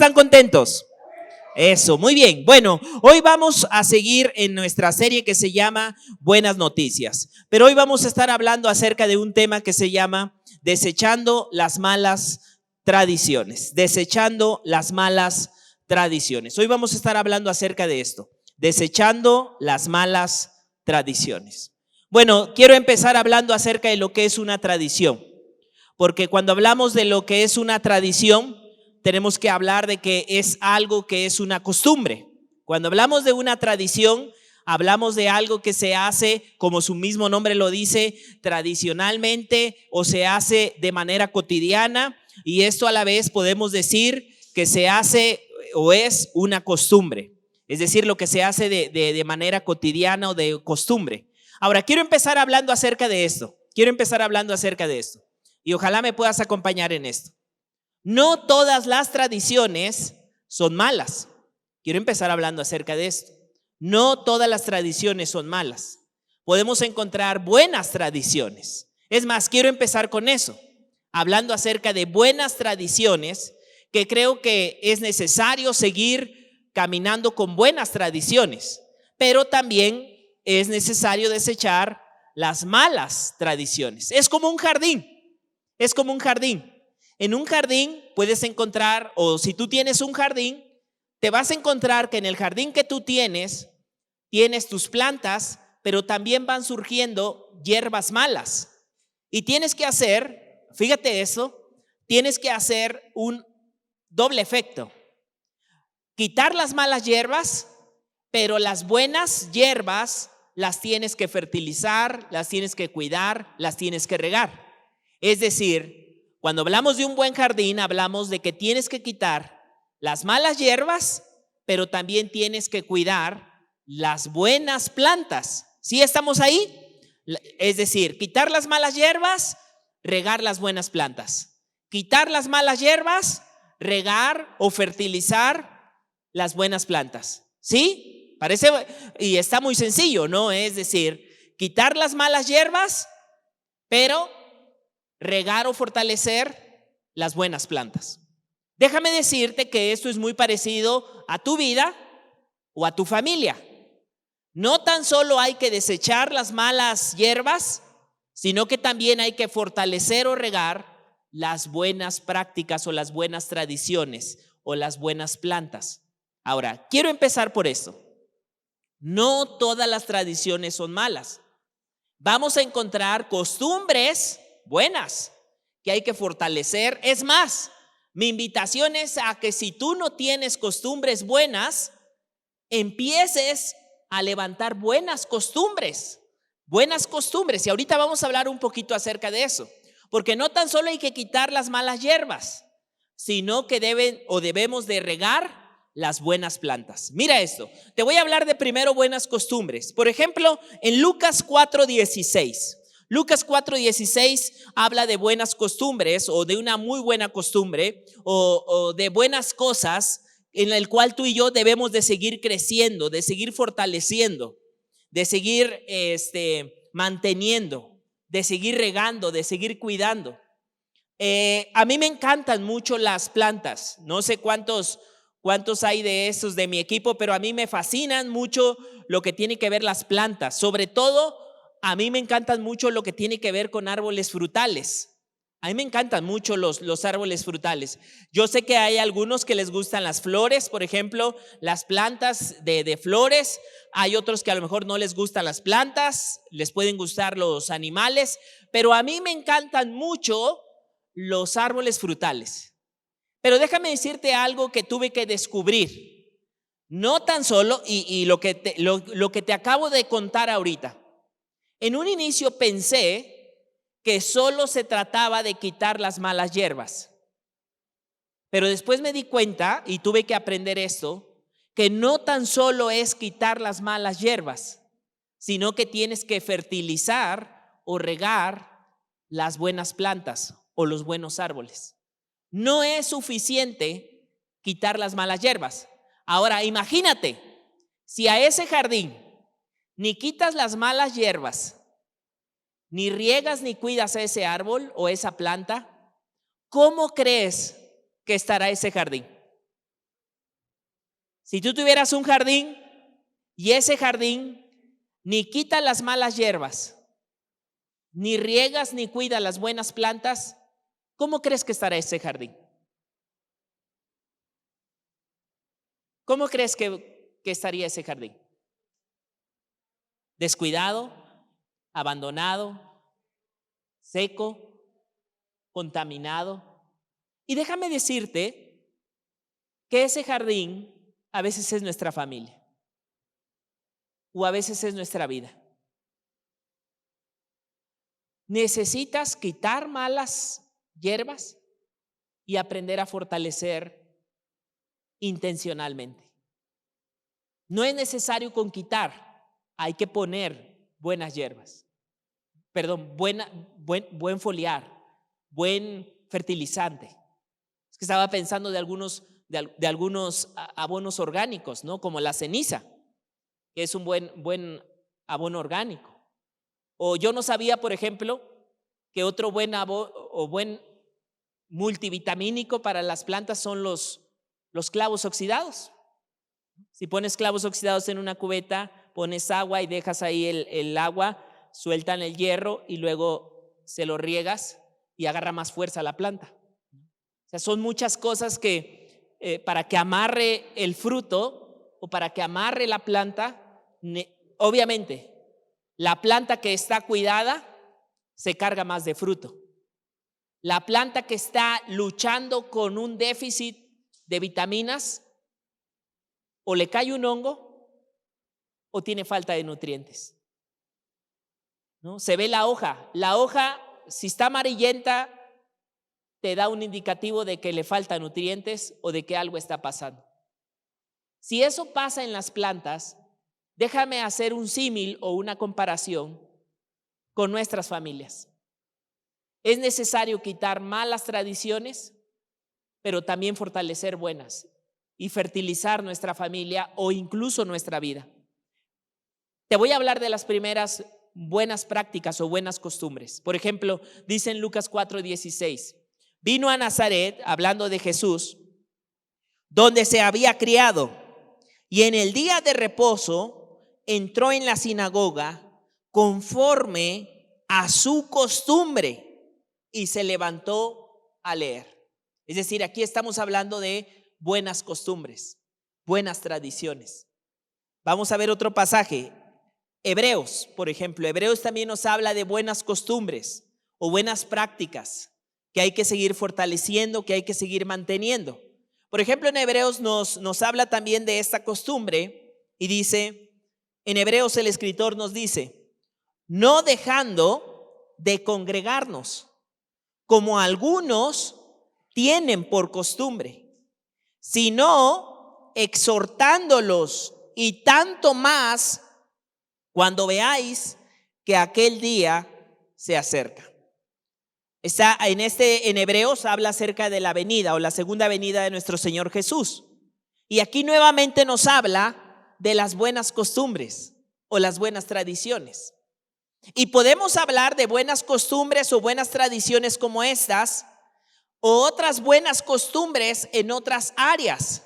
¿Están contentos? Eso, muy bien. Bueno, hoy vamos a seguir en nuestra serie que se llama Buenas Noticias. Pero hoy vamos a estar hablando acerca de un tema que se llama Desechando las malas tradiciones. Desechando las malas tradiciones. Hoy vamos a estar hablando acerca de esto. Desechando las malas tradiciones. Bueno, quiero empezar hablando acerca de lo que es una tradición. Porque cuando hablamos de lo que es una tradición, tenemos que hablar de que es algo que es una costumbre. Cuando hablamos de una tradición, hablamos de algo que se hace, como su mismo nombre lo dice, tradicionalmente o se hace de manera cotidiana, y esto a la vez podemos decir que se hace o es una costumbre. Es decir, lo que se hace de manera cotidiana o de costumbre. Ahora, quiero empezar hablando acerca de esto. Y ojalá me puedas acompañar en esto. No todas las tradiciones son malas. Quiero empezar hablando acerca de esto. No todas las tradiciones son malas. Podemos encontrar buenas tradiciones. Es más, quiero empezar con eso, hablando acerca de buenas tradiciones, que creo que es necesario seguir caminando con buenas tradiciones, pero también es necesario desechar las malas tradiciones. Es como un jardín. En un jardín puedes encontrar, o si tú tienes un jardín, te vas a encontrar que en el jardín que tú tienes tus plantas, pero también van surgiendo hierbas malas. Y tienes que hacer, fíjate eso, tienes que hacer un doble efecto. Quitar las malas hierbas, pero las buenas hierbas las tienes que fertilizar, las tienes que cuidar, las tienes que regar. Es decir, cuando hablamos de un buen jardín, hablamos de que tienes que quitar las malas hierbas, pero también tienes que cuidar las buenas plantas. ¿Sí estamos ahí? Es decir, quitar las malas hierbas, regar las buenas plantas. Quitar las malas hierbas, regar o fertilizar las buenas plantas. ¿Sí? Parece, y está muy sencillo, ¿no? Es decir, quitar las malas hierbas, pero regar o fortalecer las buenas plantas. Déjame decirte que esto es muy parecido a tu vida o a tu familia. No tan solo hay que desechar las malas hierbas, sino que también hay que fortalecer o regar las buenas prácticas o las buenas tradiciones o las buenas plantas. Ahora, quiero empezar por esto. No todas las tradiciones son malas. Vamos a encontrar costumbres buenas que hay que fortalecer. Es más, mi invitación es a que si tú no tienes costumbres buenas, empieces a levantar buenas costumbres. Y ahorita vamos a hablar un poquito acerca de eso, porque no tan solo hay que quitar las malas hierbas, sino que debemos de regar las buenas plantas. Mira esto, te voy a hablar de primero buenas costumbres. Por ejemplo, en Lucas 4:16. Lucas 4:16 habla de buenas costumbres o de una muy buena costumbre o de buenas cosas en el cual tú y yo debemos de seguir creciendo, de seguir fortaleciendo, de seguir manteniendo, de seguir regando, de seguir cuidando. A mí me encantan mucho las plantas. No sé cuántos hay de esos de mi equipo, pero a mí me fascinan mucho lo que tiene que ver las plantas. Sobre todo, a mí me encantan mucho lo que tiene que ver con árboles frutales. A mí me encantan mucho los árboles frutales. Yo sé que hay algunos que les gustan las flores, por ejemplo, las plantas de flores. Hay otros que a lo mejor no les gustan las plantas, les pueden gustar los animales, pero a mí me encantan mucho los árboles frutales. Pero déjame decirte algo que tuve que descubrir. No tan solo, y lo que te acabo de contar ahorita. En un inicio pensé que solo se trataba de quitar las malas hierbas. Pero después me di cuenta, y tuve que aprender esto, que no tan solo es quitar las malas hierbas, sino que tienes que fertilizar o regar las buenas plantas o los buenos árboles. No es suficiente quitar las malas hierbas. Ahora, imagínate, si a ese jardín ni quitas las malas hierbas, ni riegas ni cuidas a ese árbol o esa planta, ¿cómo crees que estará ese jardín? Si tú tuvieras un jardín y ese jardín ni quita las malas hierbas, ni riegas ni cuida las buenas plantas, ¿cómo crees que estará ese jardín? ¿Cómo crees que estaría ese jardín? Descuidado, abandonado, seco, contaminado. Y déjame decirte que ese jardín a veces es nuestra familia o a veces es nuestra vida. Necesitas quitar malas hierbas y aprender a fortalecer intencionalmente. No es necesario con quitar, hay que poner buenas hierbas. Perdón, buen foliar, buen fertilizante. Es que estaba pensando de algunos abonos orgánicos, ¿no? Como la ceniza, que es un buen abono orgánico. O yo no sabía, por ejemplo, que otro buen multivitamínico para las plantas son los clavos oxidados. Si pones clavos oxidados en una cubeta, pones agua y dejas ahí el agua, sueltan el hierro y luego se lo riegas y agarra más fuerza la planta. O sea, son muchas cosas que para que amarre el fruto o para que amarre la planta, obviamente la planta que está cuidada se carga más de fruto. La planta que está luchando con un déficit de vitaminas, o le cae un hongo o tiene falta de nutrientes, ¿no? Se ve la hoja. La hoja, si está amarillenta, te da un indicativo de que le falta nutrientes o de que algo está pasando. Si eso pasa en las plantas, déjame hacer un símil o una comparación con nuestras familias. Es necesario quitar malas tradiciones, pero también fortalecer buenas y fertilizar nuestra familia o incluso nuestra vida. Te voy a hablar de las primeras buenas prácticas o buenas costumbres. Por ejemplo, dice en Lucas 4:16, vino a Nazaret, hablando de Jesús, donde se había criado, y en el día de reposo entró en la sinagoga conforme a su costumbre y se levantó a leer. Es decir, aquí estamos hablando de buenas costumbres, buenas tradiciones. Vamos a ver otro pasaje. Hebreos, por ejemplo. Hebreos también nos habla de buenas costumbres o buenas prácticas que hay que seguir fortaleciendo, que hay que seguir manteniendo. Por ejemplo, en Hebreos nos habla también de esta costumbre y dice, en Hebreos el escritor nos dice, no dejando de congregarnos, como algunos tienen por costumbre, sino exhortándolos, y tanto más cuando veáis que aquel día se acerca. En Hebreos habla acerca de la venida o la segunda venida de nuestro Señor Jesús. Y aquí nuevamente nos habla de las buenas costumbres o las buenas tradiciones. Y podemos hablar de buenas costumbres o buenas tradiciones como estas, o otras buenas costumbres en otras áreas.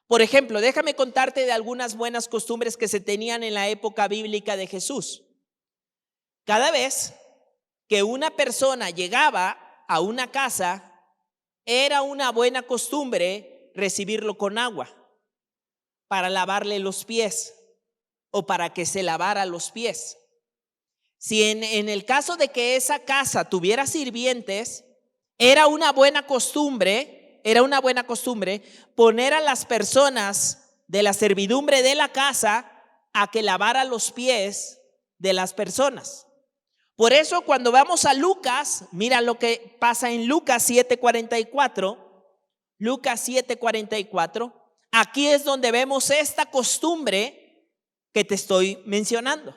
Por ejemplo, déjame contarte de algunas buenas costumbres que se tenían en la época bíblica de Jesús. Cada vez que una persona llegaba a una casa, era una buena costumbre recibirlo con agua para lavarle los pies o para que se lavara los pies. Si en el caso de que esa casa tuviera sirvientes, era una buena costumbre poner a las personas de la servidumbre de la casa a que lavara los pies de las personas. Por eso cuando vamos a Lucas, mira lo que pasa en Lucas 7:44. Lucas 7:44. Aquí es donde vemos esta costumbre que te estoy mencionando.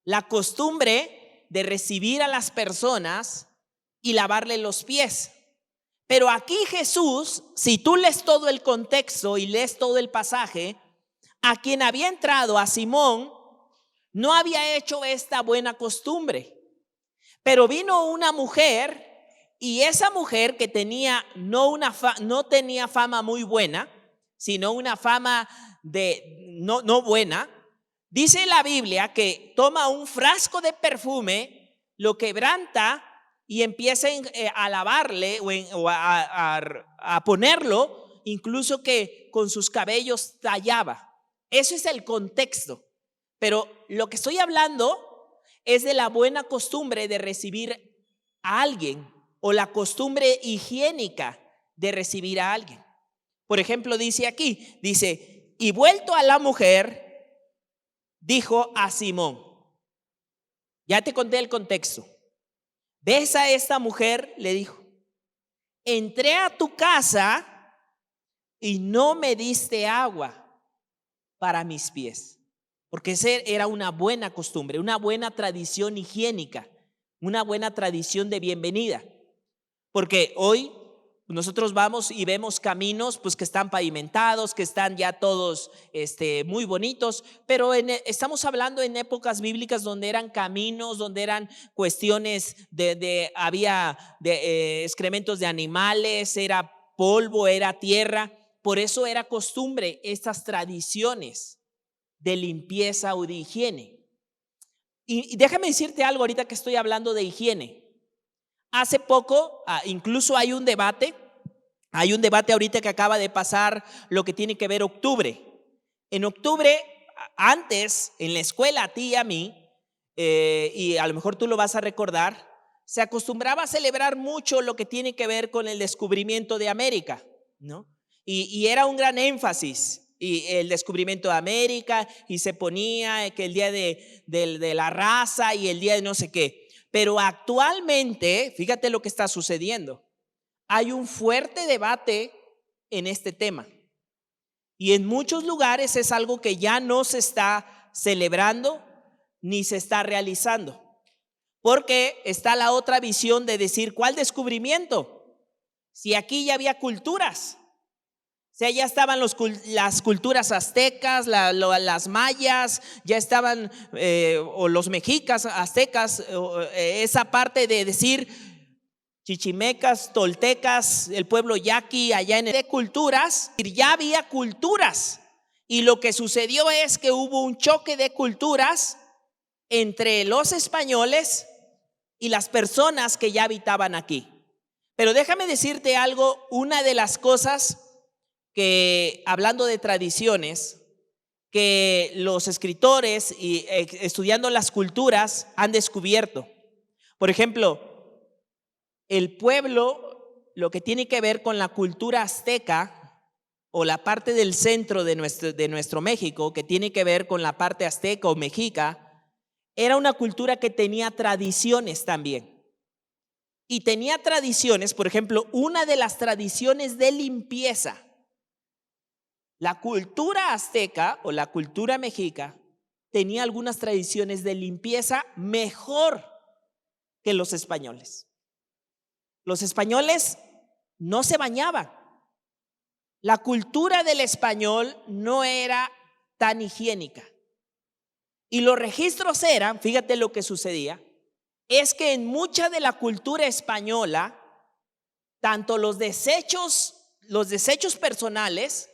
La costumbre de recibir a las personas y lavarle los pies. Pero aquí Jesús, si tú lees todo el contexto y lees todo el pasaje, a quien había entrado, a Simón, no había hecho esta buena costumbre. Pero vino una mujer, y esa mujer que tenía no tenía fama muy buena, sino una fama no buena. Dice la Biblia que toma un frasco de perfume, lo quebranta y empieza a lavarle o a ponerlo, incluso que con sus cabellos tallaba. Eso es el contexto. Pero lo que estoy hablando es de la buena costumbre de recibir a alguien o la costumbre higiénica de recibir a alguien. Por ejemplo, dice, y vuelto a la mujer, dijo a Simón. Ya te conté el contexto. ¿Ves a esta mujer? Le dijo, entré a tu casa y no me diste agua para mis pies. Porque esa era una buena costumbre, una buena tradición higiénica, una buena tradición de bienvenida. Porque hoy nosotros vamos y vemos caminos pues que están pavimentados, que están ya todos muy bonitos, pero estamos hablando en épocas bíblicas donde eran caminos, donde eran cuestiones había excrementos de animales, era polvo, era tierra. Por eso era costumbre estas tradiciones de limpieza o de higiene. Y déjame decirte algo ahorita que estoy hablando de higiene. Hace poco, incluso hay un debate ahorita que acaba de pasar lo que tiene que ver octubre. En octubre, antes, en la escuela, a ti y a mí, y a lo mejor tú lo vas a recordar, se acostumbraba a celebrar mucho lo que tiene que ver con el descubrimiento de América, ¿no? Y era un gran énfasis. Y el descubrimiento de América, y se ponía que el día de la raza y el día de no sé qué. Pero actualmente, fíjate lo que está sucediendo. Hay un fuerte debate en este tema. Y en muchos lugares es algo que ya no se está celebrando ni se está realizando. Porque está la otra visión de decir, ¿cuál descubrimiento? Si aquí ya había culturas. O sea, ya estaban las culturas aztecas, las mayas, ya estaban, o los mexicas, aztecas, esa parte de decir chichimecas, toltecas, el pueblo yaqui, allá de culturas, ya había culturas. Y lo que sucedió es que hubo un choque de culturas entre los españoles y las personas que ya habitaban aquí. Pero déjame decirte algo, una de las cosas que, hablando de tradiciones, que los escritores y estudiando las culturas han descubierto. Por ejemplo, el pueblo, lo que tiene que ver con la cultura azteca o la parte del centro de nuestro México, que tiene que ver con la parte azteca o mexica, era una cultura que tenía tradiciones también. Y tenía tradiciones, por ejemplo, una de las tradiciones de limpieza. La cultura azteca o la cultura mexica tenía algunas tradiciones de limpieza mejor que los españoles. Los españoles no se bañaban. La cultura del español no era tan higiénica. Y los registros eran, fíjate lo que sucedía, es que en mucha de la cultura española, tanto los desechos personales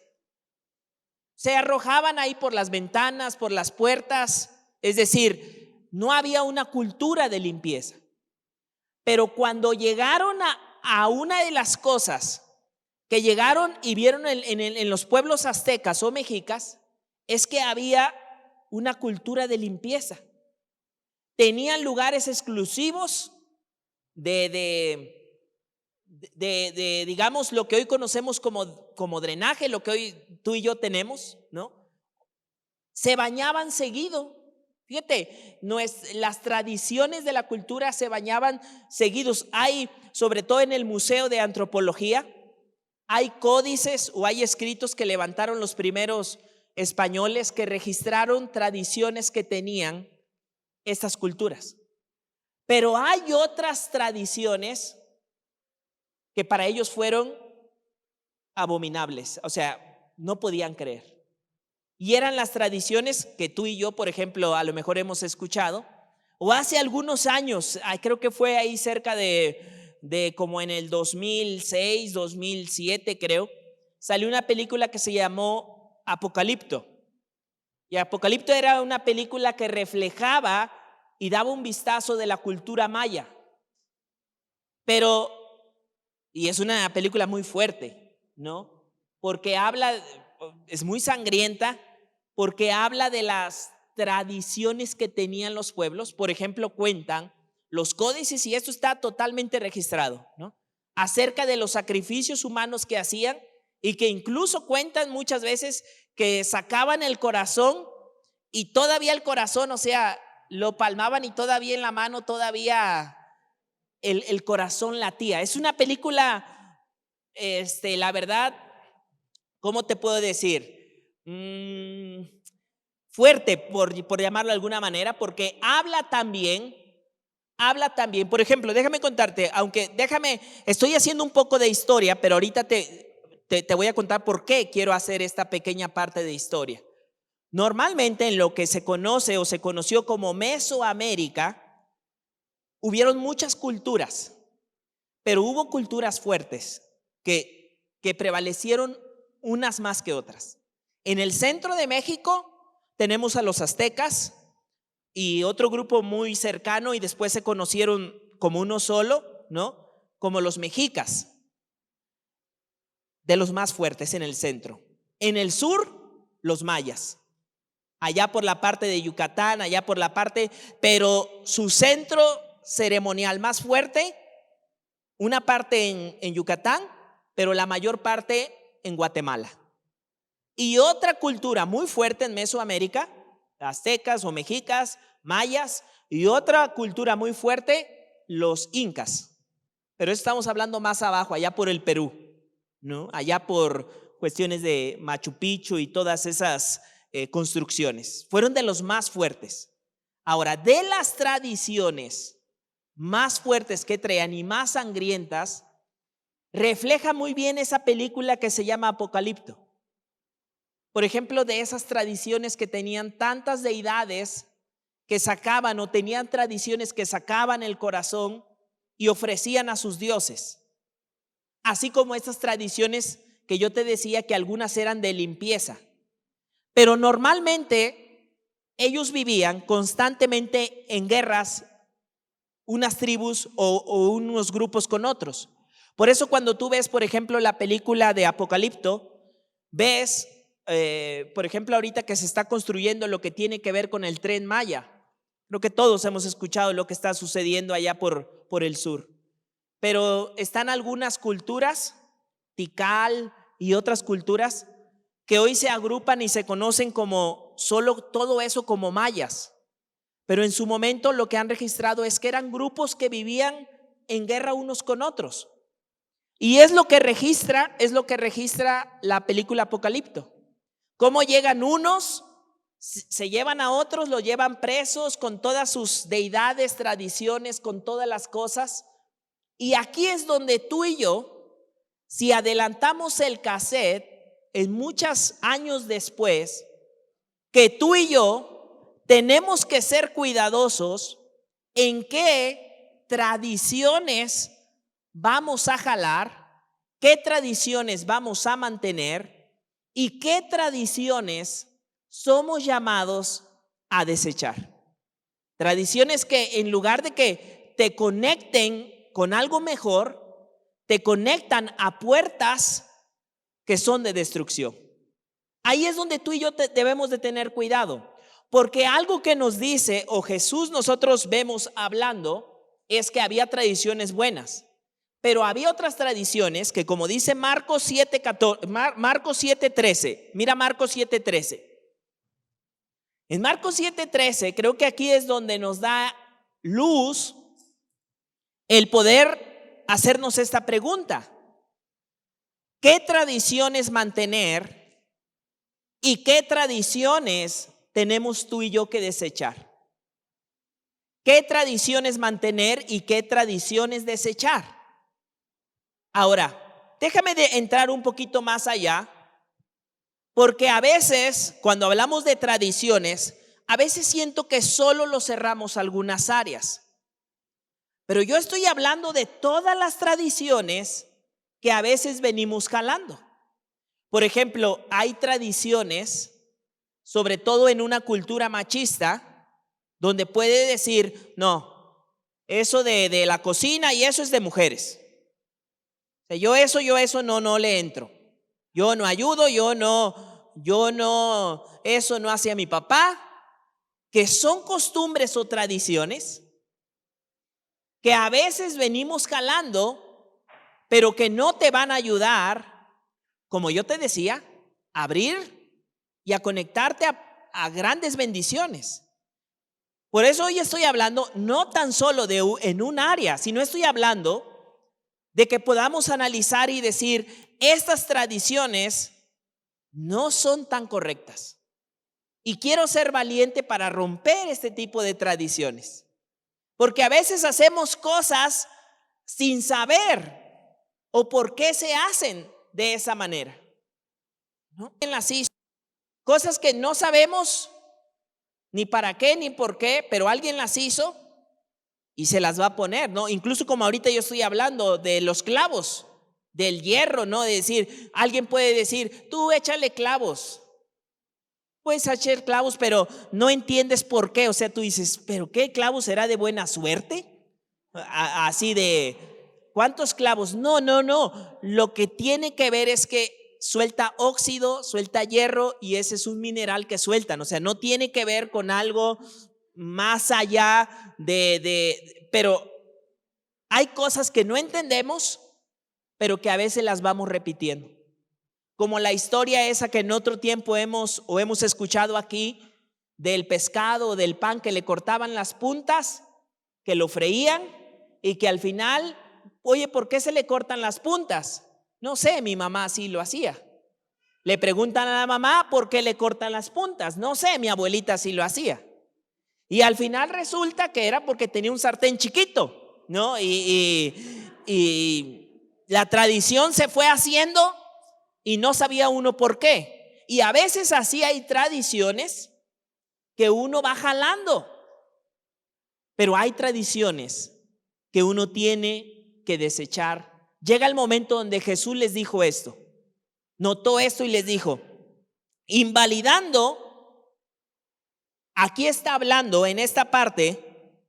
se arrojaban ahí por las ventanas, por las puertas, es decir, no había una cultura de limpieza. Pero cuando llegaron a una de las cosas que llegaron y vieron en los pueblos aztecas o mexicas, es que había una cultura de limpieza. Tenían lugares exclusivos digamos, lo que hoy conocemos como drenaje, lo que hoy tú y yo tenemos, ¿no? Se bañaban seguido. Fíjate, las tradiciones de la cultura se bañaban seguidos. Hay, sobre todo en el Museo de Antropología, hay códices o hay escritos que levantaron los primeros españoles que registraron tradiciones que tenían estas culturas. Pero hay otras tradiciones que para ellos fueron abominables, o sea, no podían creer. Y eran las tradiciones que tú y yo, por ejemplo, a lo mejor hemos escuchado, o hace algunos años, creo que fue ahí cerca de como en el 2006, 2007 creo, salió una película que se llamó Apocalipto. Y Apocalipto era una película que reflejaba y daba un vistazo de la cultura maya. Y es una película muy fuerte, ¿no? Porque es muy sangrienta, porque habla de las tradiciones que tenían los pueblos. Por ejemplo, cuentan los códices, y esto está totalmente registrado, ¿no? Acerca de los sacrificios humanos que hacían, y que incluso cuentan muchas veces que sacaban el corazón y todavía el corazón, o sea, lo palmaban y todavía en la mano todavía el corazón latía. Es una película, la verdad, ¿cómo te puedo decir? Fuerte, por llamarlo de alguna manera, porque habla también, por ejemplo, déjame contarte, estoy haciendo un poco de historia, pero ahorita te voy a contar por qué quiero hacer esta pequeña parte de historia. Normalmente en lo que se conoce o se conoció como Mesoamérica, hubieron muchas culturas, pero hubo culturas fuertes que prevalecieron unas más que otras. En el centro de México tenemos a los aztecas y otro grupo muy cercano, y después se conocieron como uno solo, ¿no? Como los mexicas, de los más fuertes en el centro. En el sur, los mayas. Allá por la parte de Yucatán, pero su centro ceremonial más fuerte, una parte en Yucatán, pero la mayor parte en Guatemala. Y otra cultura muy fuerte en Mesoamérica, aztecas o mexicas, mayas, y otra cultura muy fuerte, los incas. Pero estamos hablando más abajo, allá por el Perú, ¿no? Allá por cuestiones de Machu Picchu y todas esas construcciones. Fueron de los más fuertes. Ahora, de las tradiciones más fuertes que traían y más sangrientas, refleja muy bien esa película que se llama Apocalipto. Por ejemplo, de esas tradiciones que tenían tantas deidades que sacaban, o tenían tradiciones que sacaban el corazón y ofrecían a sus dioses. Así como estas tradiciones que yo te decía que algunas eran de limpieza. Pero normalmente ellos vivían constantemente en guerras, unas tribus o unos grupos con otros. Por eso cuando tú ves, por ejemplo, la película de Apocalipto, ves, por ejemplo, ahorita que se está construyendo lo que tiene que ver con el Tren Maya. Creo que todos hemos escuchado lo que está sucediendo allá por el sur. Pero están algunas culturas, Tikal y otras culturas, que hoy se agrupan y se conocen como solo todo eso como mayas. Pero en su momento lo que han registrado es que eran grupos que vivían en guerra unos con otros. Y es lo que registra la película Apocalipto. Cómo llegan unos, se llevan a otros, los llevan presos con todas sus deidades, tradiciones, con todas las cosas. Y aquí es donde tú y yo, si adelantamos el cassette en muchos años después, que tú y yo tenemos que ser cuidadosos en qué tradiciones vamos a jalar, qué tradiciones vamos a mantener y qué tradiciones somos llamados a desechar. Tradiciones que en lugar de que te conecten con algo mejor, te conectan a puertas que son de destrucción. Ahí es donde tú y yo debemos de tener cuidado, porque algo que nos dice, o Jesús nosotros vemos hablando, es que había tradiciones buenas, pero había otras tradiciones que, como dice Marcos 7:13, mira Marcos 7:13. En Marcos 7:13, creo que aquí es donde nos da luz el poder hacernos esta pregunta: ¿qué tradiciones mantener y qué tradiciones tenemos tú y yo que desechar? ¿Qué tradiciones mantener y qué tradiciones desechar? Ahora, déjame entrar un poquito más allá, porque a veces cuando hablamos de tradiciones, a veces siento que solo lo cerramos a algunas áreas. Pero yo estoy hablando de todas las tradiciones que a veces venimos jalando. Por ejemplo, hay tradiciones, sobre todo en una cultura machista, donde puede decir, no, eso de la cocina y eso es de mujeres. O sea, yo eso no le entro. Yo no ayudo, eso no hace a mi papá, que son costumbres o tradiciones que a veces venimos jalando, pero que no te van a ayudar, como yo te decía, a abrir y a conectarte a grandes bendiciones. Por eso hoy estoy hablando no tan solo en un área, sino estoy hablando de que podamos analizar y decir, estas tradiciones no son tan correctas. Y quiero ser valiente para romper este tipo de tradiciones. Porque a veces hacemos cosas sin saber o por qué se hacen de esa manera, ¿no? En las cosas que no sabemos ni para qué ni por qué, pero alguien las hizo y se las va a poner, ¿no? Incluso como ahorita yo estoy hablando de los clavos, del hierro, ¿no? De decir, alguien puede decir, tú échale clavos. Puedes echar clavos, pero no entiendes por qué. O sea, tú dices, ¿pero qué clavos será de buena suerte? Así de, ¿cuántos clavos? No. Lo que tiene que ver es que suelta óxido, suelta hierro y ese es un mineral que sueltan. O sea, no tiene que ver con algo más allá pero hay cosas que no entendemos, pero que a veces las vamos repitiendo. Como la historia esa que en otro tiempo hemos escuchado aquí del pescado o del pan que le cortaban las puntas, que lo freían y que al final, oye, ¿por qué se le cortan las puntas? No sé, mi mamá así lo hacía. Le preguntan a la mamá por qué le cortan las puntas. No sé, mi abuelita así lo hacía. Y al final resulta que era porque tenía un sartén chiquito, ¿no? Y la tradición se fue haciendo y no sabía uno por qué. Y a veces así hay tradiciones que uno va jalando, pero hay tradiciones que uno tiene que desechar. Llega el momento donde Jesús les dijo esto, notó esto y les dijo, invalidando, aquí está hablando en esta parte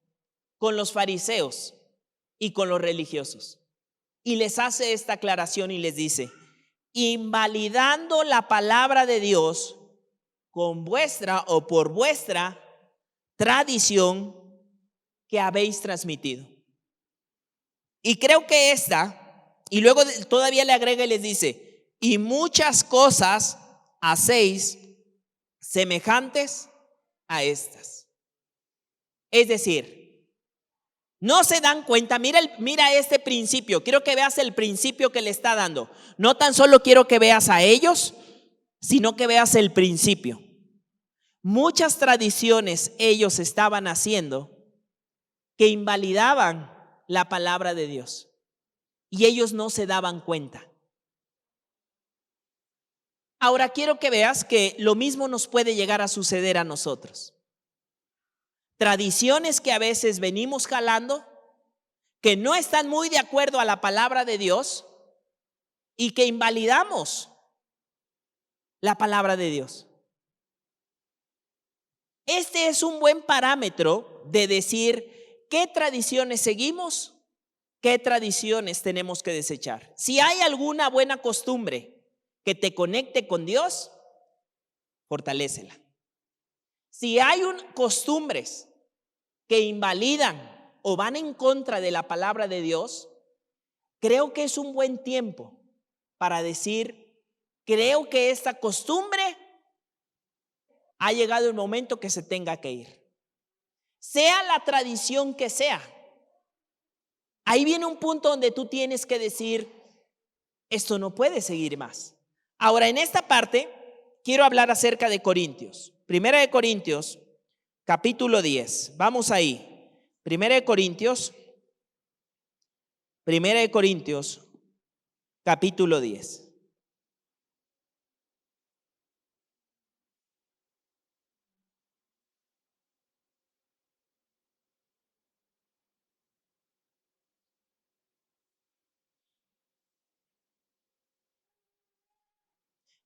con los fariseos y con los religiosos. Y les hace esta aclaración y les dice, invalidando la palabra de Dios con vuestra o por vuestra tradición que habéis transmitido. Y creo que y luego todavía le agrega y les dice, y muchas cosas hacéis semejantes a estas. Es decir, no se dan cuenta, mira este principio, quiero que veas el principio que le está dando. No tan solo quiero que veas a ellos, sino que veas el principio. Muchas tradiciones ellos estaban haciendo que invalidaban la palabra de Dios y ellos no se daban cuenta. Ahora quiero que veas que lo mismo nos puede llegar a suceder a nosotros. Tradiciones que a veces venimos jalando, que no están muy de acuerdo a la palabra de Dios y que invalidamos la palabra de Dios. Este es un buen parámetro de decir qué tradiciones seguimos, qué tradiciones tenemos que desechar. Si hay alguna buena costumbre que te conecte con Dios, fortalécela. Si hay costumbres que invalidan o van en contra de la palabra de Dios, creo que es un buen tiempo para decir, creo que esta costumbre ha llegado el momento que se tenga que ir. Sea la tradición que sea. Ahí viene un punto donde tú tienes que decir, esto no puede seguir más. Ahora, en esta parte, quiero hablar acerca de Corintios. Primera de Corintios, capítulo 10. Vamos ahí. Primera de Corintios, capítulo 10.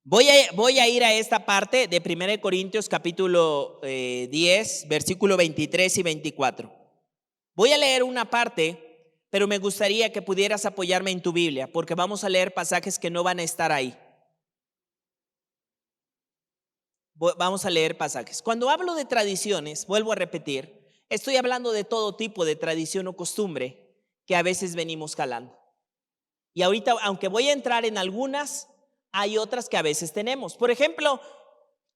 Voy a ir a esta parte de 1 Corintios capítulo 10, versículo 23 y 24. Voy a leer una parte, pero me gustaría que pudieras apoyarme en tu Biblia, porque vamos a leer pasajes que no van a estar ahí. Vamos a leer pasajes. Cuando hablo de tradiciones, vuelvo a repetir, estoy hablando de todo tipo de tradición o costumbre que a veces venimos jalando. Y ahorita, aunque voy a entrar en algunas, hay otras que a veces tenemos. Por ejemplo,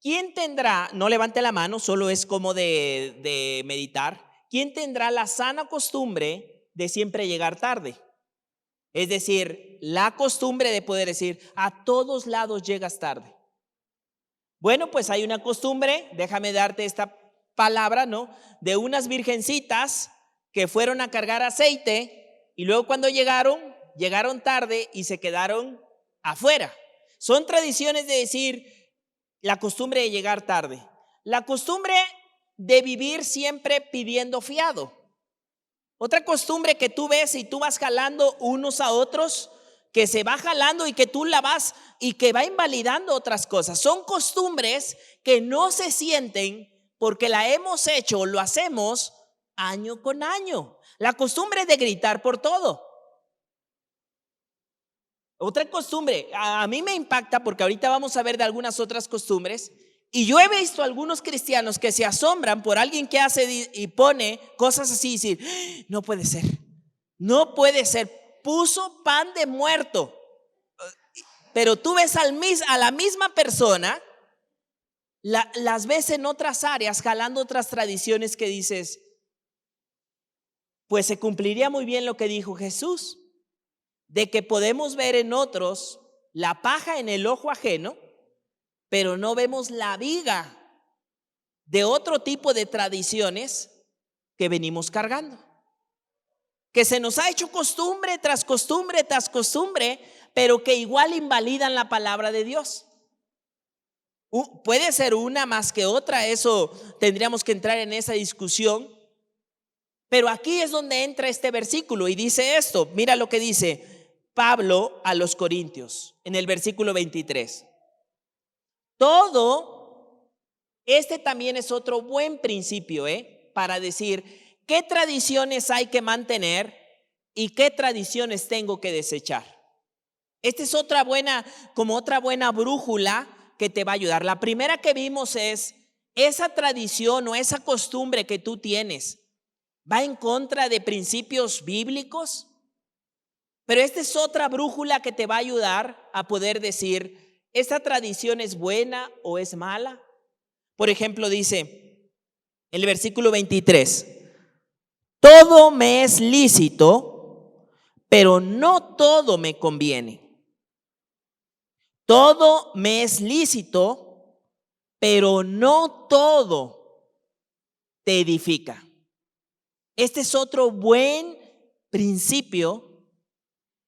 ¿quién tendrá, no levante la mano, solo es como de meditar, quién tendrá la sana costumbre de siempre llegar tarde? Es decir, la costumbre de poder decir, a todos lados llegas tarde. Bueno, pues hay una costumbre, déjame darte esta palabra, ¿no? De unas virgencitas que fueron a cargar aceite y luego cuando llegaron tarde y se quedaron afuera. Son tradiciones de decir la costumbre de llegar tarde, la costumbre de vivir siempre pidiendo fiado. Otra costumbre que tú ves y tú vas jalando unos a otros, que se va jalando y que tú la vas y que va invalidando otras cosas. Son costumbres que no se sienten porque la hemos hecho o lo hacemos año con año. La costumbre de gritar por todo. Otra costumbre, a mí me impacta porque ahorita vamos a ver de algunas otras costumbres. Y yo he visto algunos cristianos que se asombran por alguien que hace y pone cosas así y decir, no puede ser, no puede ser, puso pan de muerto. Pero tú ves a la misma persona, las ves en otras áreas, jalando otras tradiciones que dices, pues se cumpliría muy bien lo que dijo Jesús, de que podemos ver en otros la paja en el ojo ajeno, pero no vemos la viga de otro tipo de tradiciones que venimos cargando, que se nos ha hecho costumbre tras costumbre tras costumbre, pero que igual invalidan la palabra de Dios. Puede ser una más que otra, eso tendríamos que entrar en esa discusión, pero aquí es donde entra este versículo y dice esto. Mira lo que dice Pablo a los Corintios en el versículo 23. Todo, este también es otro buen principio, para decir qué tradiciones hay que mantener y qué tradiciones tengo que desechar. Esta es otra buena brújula que te va a ayudar. La primera que vimos es esa tradición o esa costumbre que tú tienes, ¿va en contra de principios bíblicos? Pero esta es otra brújula que te va a ayudar a poder decir, ¿esta tradición es buena o es mala? Por ejemplo, dice en el versículo 23, todo me es lícito, pero no todo me conviene. Todo me es lícito, pero no todo te edifica. Este es otro buen principio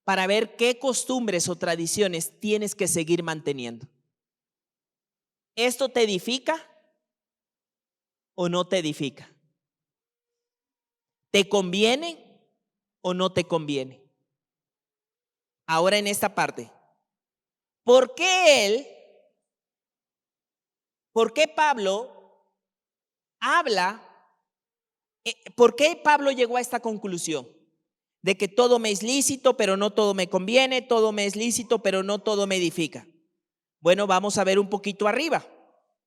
para ver qué costumbres o tradiciones tienes que seguir manteniendo. ¿Esto te edifica o no te edifica? ¿Te conviene o no te conviene? Ahora en esta parte, ¿por qué Pablo habla? ¿Por qué Pablo llegó a esta conclusión? De que todo me es lícito, pero no todo me conviene, todo me es lícito, pero no todo me edifica. Bueno, vamos a ver un poquito arriba.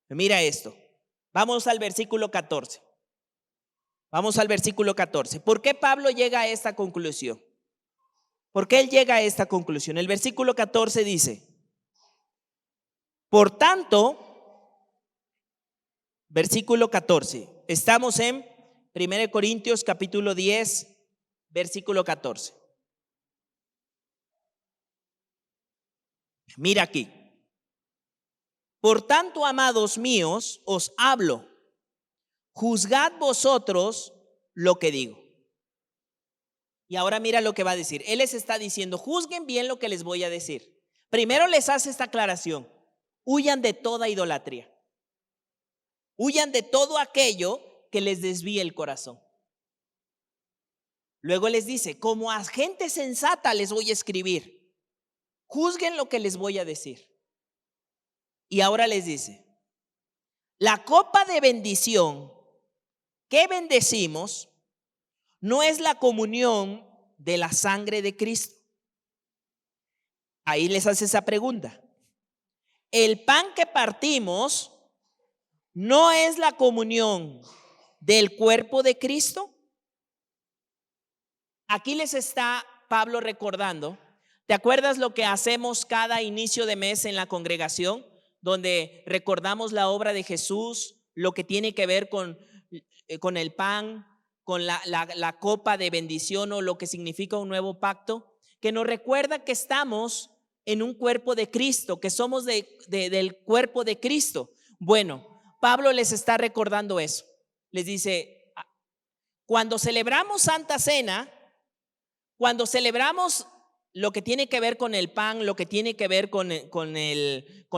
Mira esto. Vamos al versículo 14. Vamos al versículo 14. ¿Por qué Pablo llega a esta conclusión? ¿Por qué él llega a esta conclusión? El versículo 14 dice, por tanto, versículo 14, estamos en 1 Corintios capítulo 10, versículo 14. Mira aquí. Por tanto, amados míos, os hablo, juzgad vosotros lo que digo. Y ahora mira lo que va a decir. Él les está diciendo, juzguen bien lo que les voy a decir. Primero les hace esta aclaración. Huyan de toda idolatría. Huyan de todo aquello que les desvíe el corazón. Luego les dice, como a gente sensata les voy a escribir. Juzguen lo que les voy a decir. Y ahora les dice, la copa de bendición que bendecimos no es la comunión de la sangre de Cristo. Ahí les hace esa pregunta. El pan que partimos no es la comunión del cuerpo de Cristo. Aquí les está Pablo recordando. ¿Te acuerdas lo que hacemos cada inicio de mes en la congregación? Donde recordamos la obra de Jesús, lo que tiene que ver con el pan, con la copa de bendición o lo que significa un nuevo pacto, que nos recuerda que estamos en un cuerpo de Cristo, que somos del cuerpo de Cristo. Bueno, Pablo les está recordando eso. Les dice, cuando celebramos Santa Cena, cuando celebramos lo que tiene que ver con el pan, lo que tiene que ver con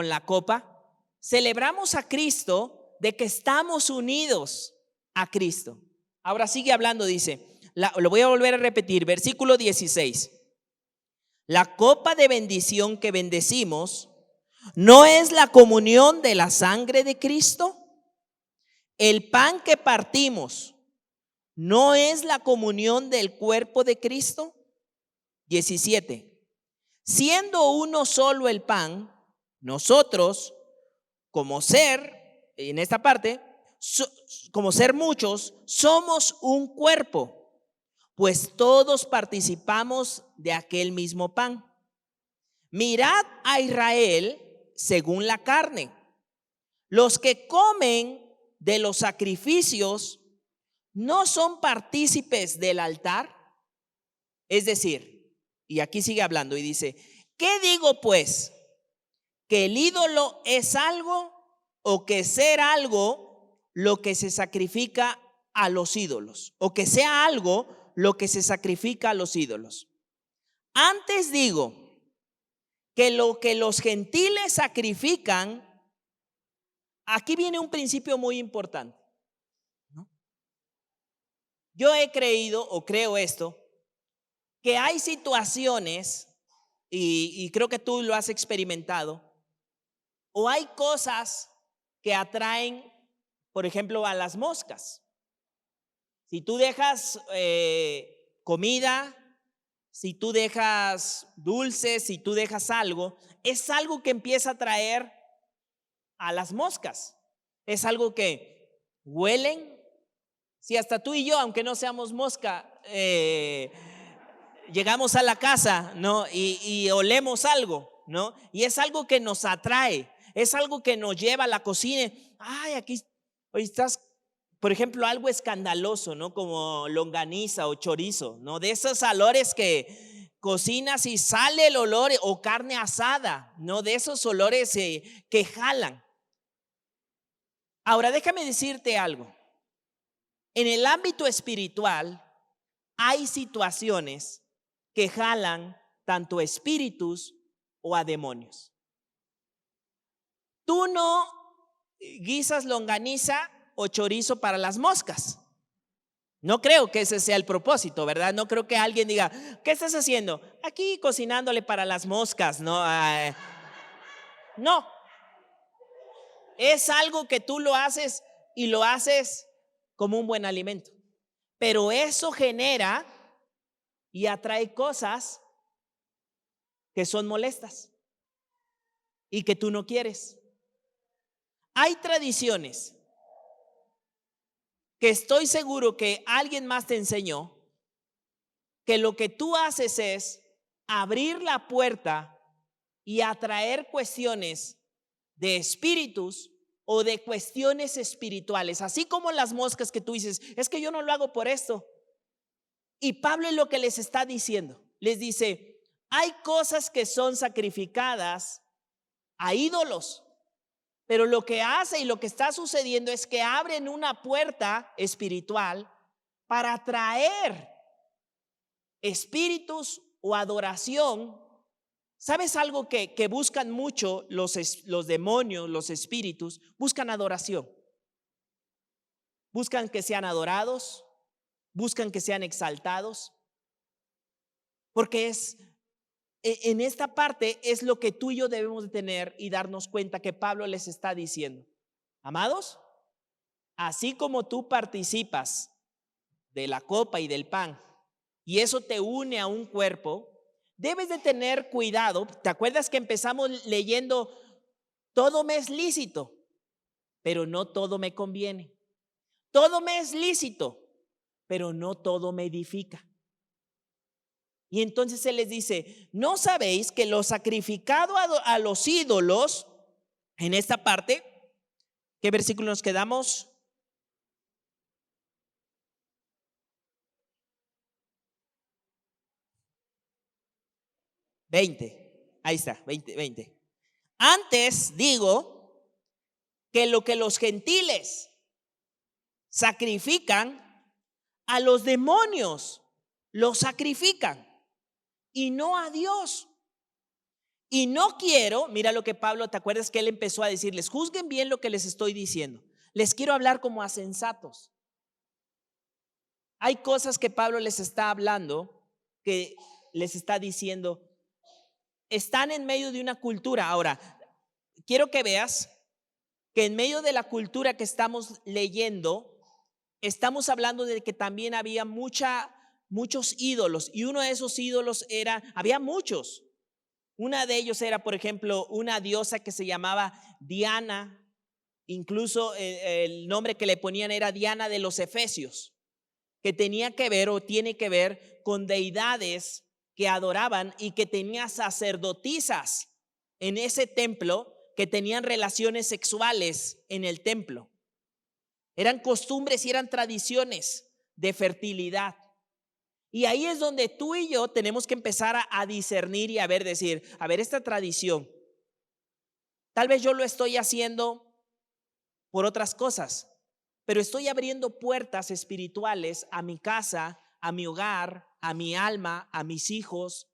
la copa, celebramos a Cristo de que estamos unidos a Cristo. Ahora sigue hablando, dice, lo voy a volver a repetir, versículo 16. La copa de bendición que bendecimos no es la comunión de la sangre de Cristo. El pan que partimos no es la comunión del cuerpo de Cristo. 17. Siendo uno solo el pan, nosotros, como ser, en esta parte, como ser muchos, somos un cuerpo, pues todos participamos de aquel mismo pan. Mirad a Israel según la carne. Los que comen de los sacrificios no son partícipes del altar. Es decir, y aquí sigue hablando y dice, ¿qué digo pues? ¿Que el ídolo es algo o que ser algo lo que se sacrifica a los ídolos? ¿O que sea algo lo que se sacrifica a los ídolos? Antes digo que lo que los gentiles sacrifican, aquí viene un principio muy importante, ¿no? Yo he creído o creo esto, que hay situaciones, y creo que tú lo has experimentado, o hay cosas que atraen, por ejemplo, a las moscas. Si tú dejas comida, si tú dejas dulces, si tú dejas algo, es algo que empieza a atraer a las moscas. Es algo que huelen. Si hasta tú y yo, aunque no seamos mosca, llegamos a la casa, ¿no? Y olemos algo, ¿no? Y es algo que nos atrae, es algo que nos lleva a la cocina. Ay, aquí hoy estás, por ejemplo, algo escandaloso, ¿no? Como longaniza o chorizo, ¿no? De esos olores que cocinas y sale el olor, o carne asada, ¿no? De esos olores que jalan. Ahora, déjame decirte algo. En el ámbito espiritual hay situaciones que jalan tanto espíritus o a demonios. Tú no guisas longaniza o chorizo para las moscas. No creo que ese sea el propósito, ¿verdad? No creo que alguien diga, ¿qué estás haciendo? Aquí cocinándole para las moscas, ¿no? No. Es algo que tú lo haces y lo haces como un buen alimento. Pero eso genera y atrae cosas que son molestas y que tú no quieres. Hay tradiciones que estoy seguro que alguien más te enseñó, que lo que tú haces es abrir la puerta y atraer cuestiones de espíritus o de cuestiones espirituales, así como las moscas que tú dices, es que yo no lo hago por esto. Y Pablo es lo que les está diciendo. Les dice, hay cosas que son sacrificadas a ídolos, pero lo que hace y lo que está sucediendo es que abren una puerta espiritual para atraer espíritus o adoración. ¿Sabes algo que buscan mucho los demonios, los espíritus? Buscan adoración. Buscan que sean adorados, buscan que sean exaltados, porque es en esta parte es lo que tú y yo debemos de tener y darnos cuenta que Pablo les está diciendo. Amados, así como tú participas de la copa y del pan, y eso te une a un cuerpo, debes de tener cuidado. ¿Te acuerdas que empezamos leyendo, todo me es lícito, pero no todo me conviene? Todo me es lícito, pero no todo me edifica. Y entonces se les dice, ¿no sabéis que lo sacrificado a los ídolos, en esta parte, qué versículo nos quedamos? 20, ahí está, 20. Antes digo que lo que los gentiles sacrifican, a los demonios los sacrifican y no a Dios. Y no quiero, mira lo que Pablo, ¿te acuerdas que él empezó a decirles? Juzguen bien lo que les estoy diciendo. Les quiero hablar como a sensatos. Hay cosas que Pablo les está hablando, que les está diciendo, están en medio de una cultura. Ahora, quiero que veas que en medio de la cultura que estamos leyendo, estamos hablando de que también había muchos ídolos, y uno de esos ídolos había muchos. Una de ellos era, por ejemplo, una diosa que se llamaba Diana. Incluso el nombre que le ponían era Diana de los Efesios, que tenía que ver o tiene que ver con deidades que adoraban y que tenía sacerdotisas en ese templo que tenían relaciones sexuales en el templo. Eran costumbres y eran tradiciones de fertilidad. Y ahí es donde tú y yo tenemos que empezar a discernir y a ver, decir, a ver, esta tradición, tal vez yo lo estoy haciendo por otras cosas, pero estoy abriendo puertas espirituales a mi casa, a mi hogar, a mi alma, a mis hijos,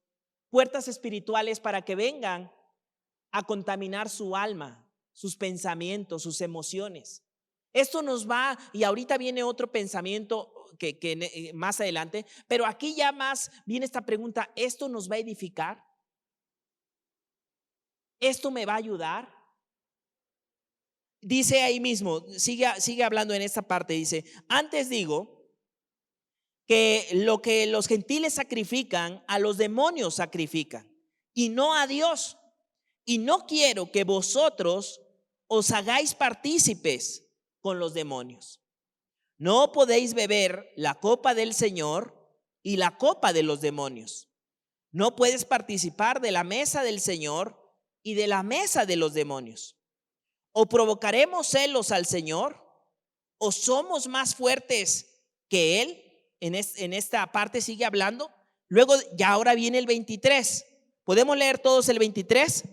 puertas espirituales para que vengan a contaminar su alma, sus pensamientos, sus emociones. Esto nos va, y ahorita viene otro pensamiento que más adelante, pero aquí ya más viene esta pregunta: ¿esto nos va a edificar? ¿Esto me va a ayudar? Dice ahí mismo, sigue hablando en esta parte, dice, antes digo que lo que los gentiles sacrifican, a los demonios sacrifican, y no a Dios. Y no quiero que vosotros os hagáis partícipes con los demonios. No podéis beber la copa del Señor y la copa de los demonios. No puedes participar de la mesa del Señor y de la mesa de los demonios. ¿O provocaremos celos al Señor? ¿O somos más fuertes que Él? En esta parte sigue hablando. Luego, ya ahora viene el 23. ¿Podemos leer todos el 23?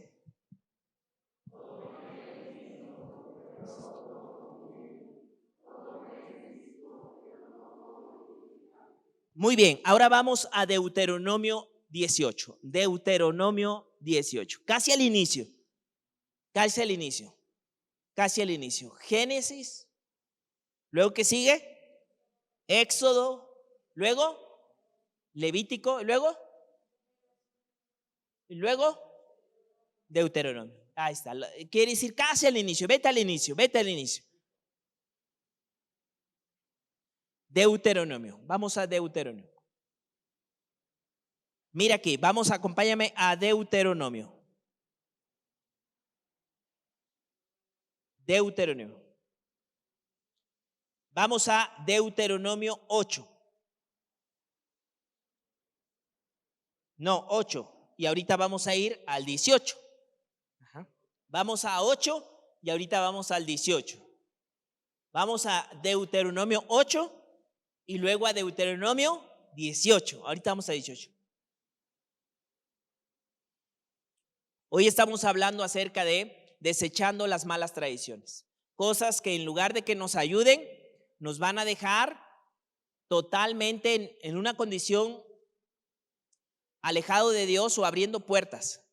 Muy bien, ahora vamos a Deuteronomio 18. Deuteronomio 18. Casi al inicio. Casi al inicio. Casi al inicio. Génesis. Luego, ¿qué sigue? Éxodo. Luego Levítico. Y luego Deuteronomio. Ahí está. Quiere decir casi al inicio. Vete al inicio. Vete al inicio. Deuteronomio. Vamos a Deuteronomio. Mira aquí. Vamos, acompáñame a Deuteronomio. Deuteronomio. Vamos a Deuteronomio 8. No, 8. Y ahorita vamos a ir al 18. Ajá. Vamos a 8 y ahorita vamos al 18. Vamos a Deuteronomio 8 y luego a Deuteronomio 18. Ahorita vamos a 18. Hoy estamos hablando acerca de desechando las malas tradiciones. Cosas que en lugar de que nos ayuden, nos van a dejar totalmente en una condición alejado de Dios o abriendo puertas.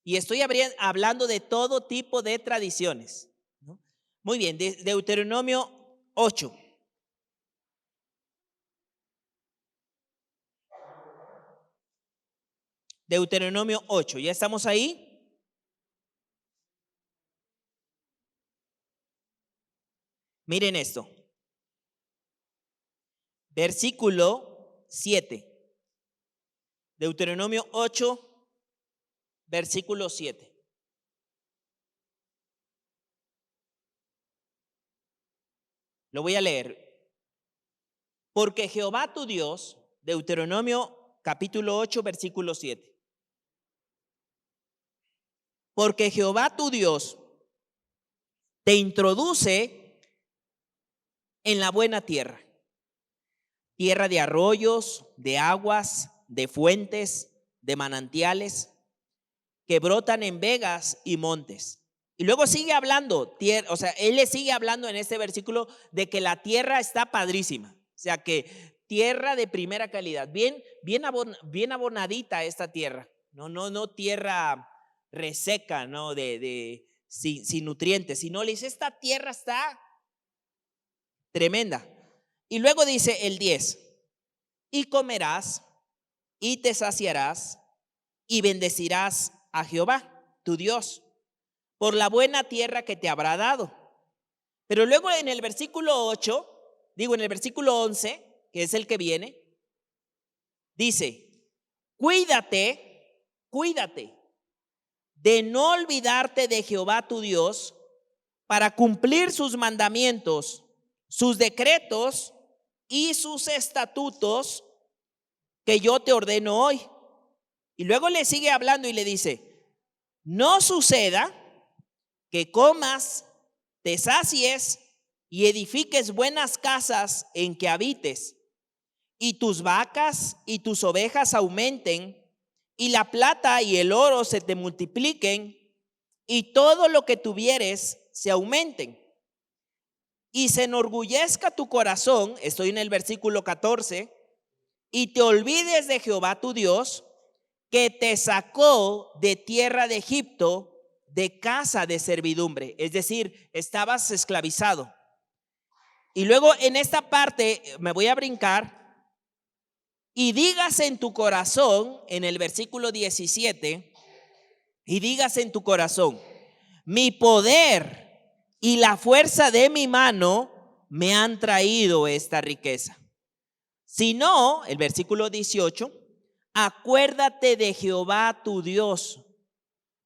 Y estoy hablando de todo tipo de tradiciones, ¿no? Muy bien, Deuteronomio 8. Deuteronomio 8, ¿ya estamos ahí? Miren esto. Versículo 7. Deuteronomio 8, versículo 7. Lo voy a leer. Porque Jehová tu Dios, Deuteronomio capítulo 8, versículo 7. Porque Jehová tu Dios te introduce en la buena tierra, tierra de arroyos, de aguas, de fuentes, de manantiales, que brotan en vegas y montes. Y luego sigue hablando, o sea, él le sigue hablando en este versículo de que la tierra está padrísima. O sea, que tierra de primera calidad, bien abonadita esta tierra. No tierra reseca, no sin nutrientes, sino le dice, esta tierra está tremenda. Y luego dice el 10, y comerás y te saciarás y bendecirás a Jehová, tu Dios, por la buena tierra que te habrá dado. Pero luego en el versículo 8, en el versículo 11, que es el que viene, dice, cuídate de no olvidarte de Jehová tu Dios para cumplir sus mandamientos, sus decretos y sus estatutos que yo te ordeno hoy. Y luego le sigue hablando y le dice, no suceda que comas, te sacies y edifiques buenas casas en que habites, y tus vacas y tus ovejas aumenten, y la plata y el oro se te multipliquen, y todo lo que tuvieres se aumenten. Y se enorgullezca tu corazón, estoy en el versículo 14, y te olvides de Jehová tu Dios, que te sacó de tierra de Egipto, de casa de servidumbre. Es decir, estabas esclavizado. Y luego en esta parte me voy a brincar. Y digas en tu corazón, en el versículo 17, y digas en tu corazón, mi poder y la fuerza de mi mano me han traído esta riqueza. Si no, el versículo 18, acuérdate de Jehová tu Dios,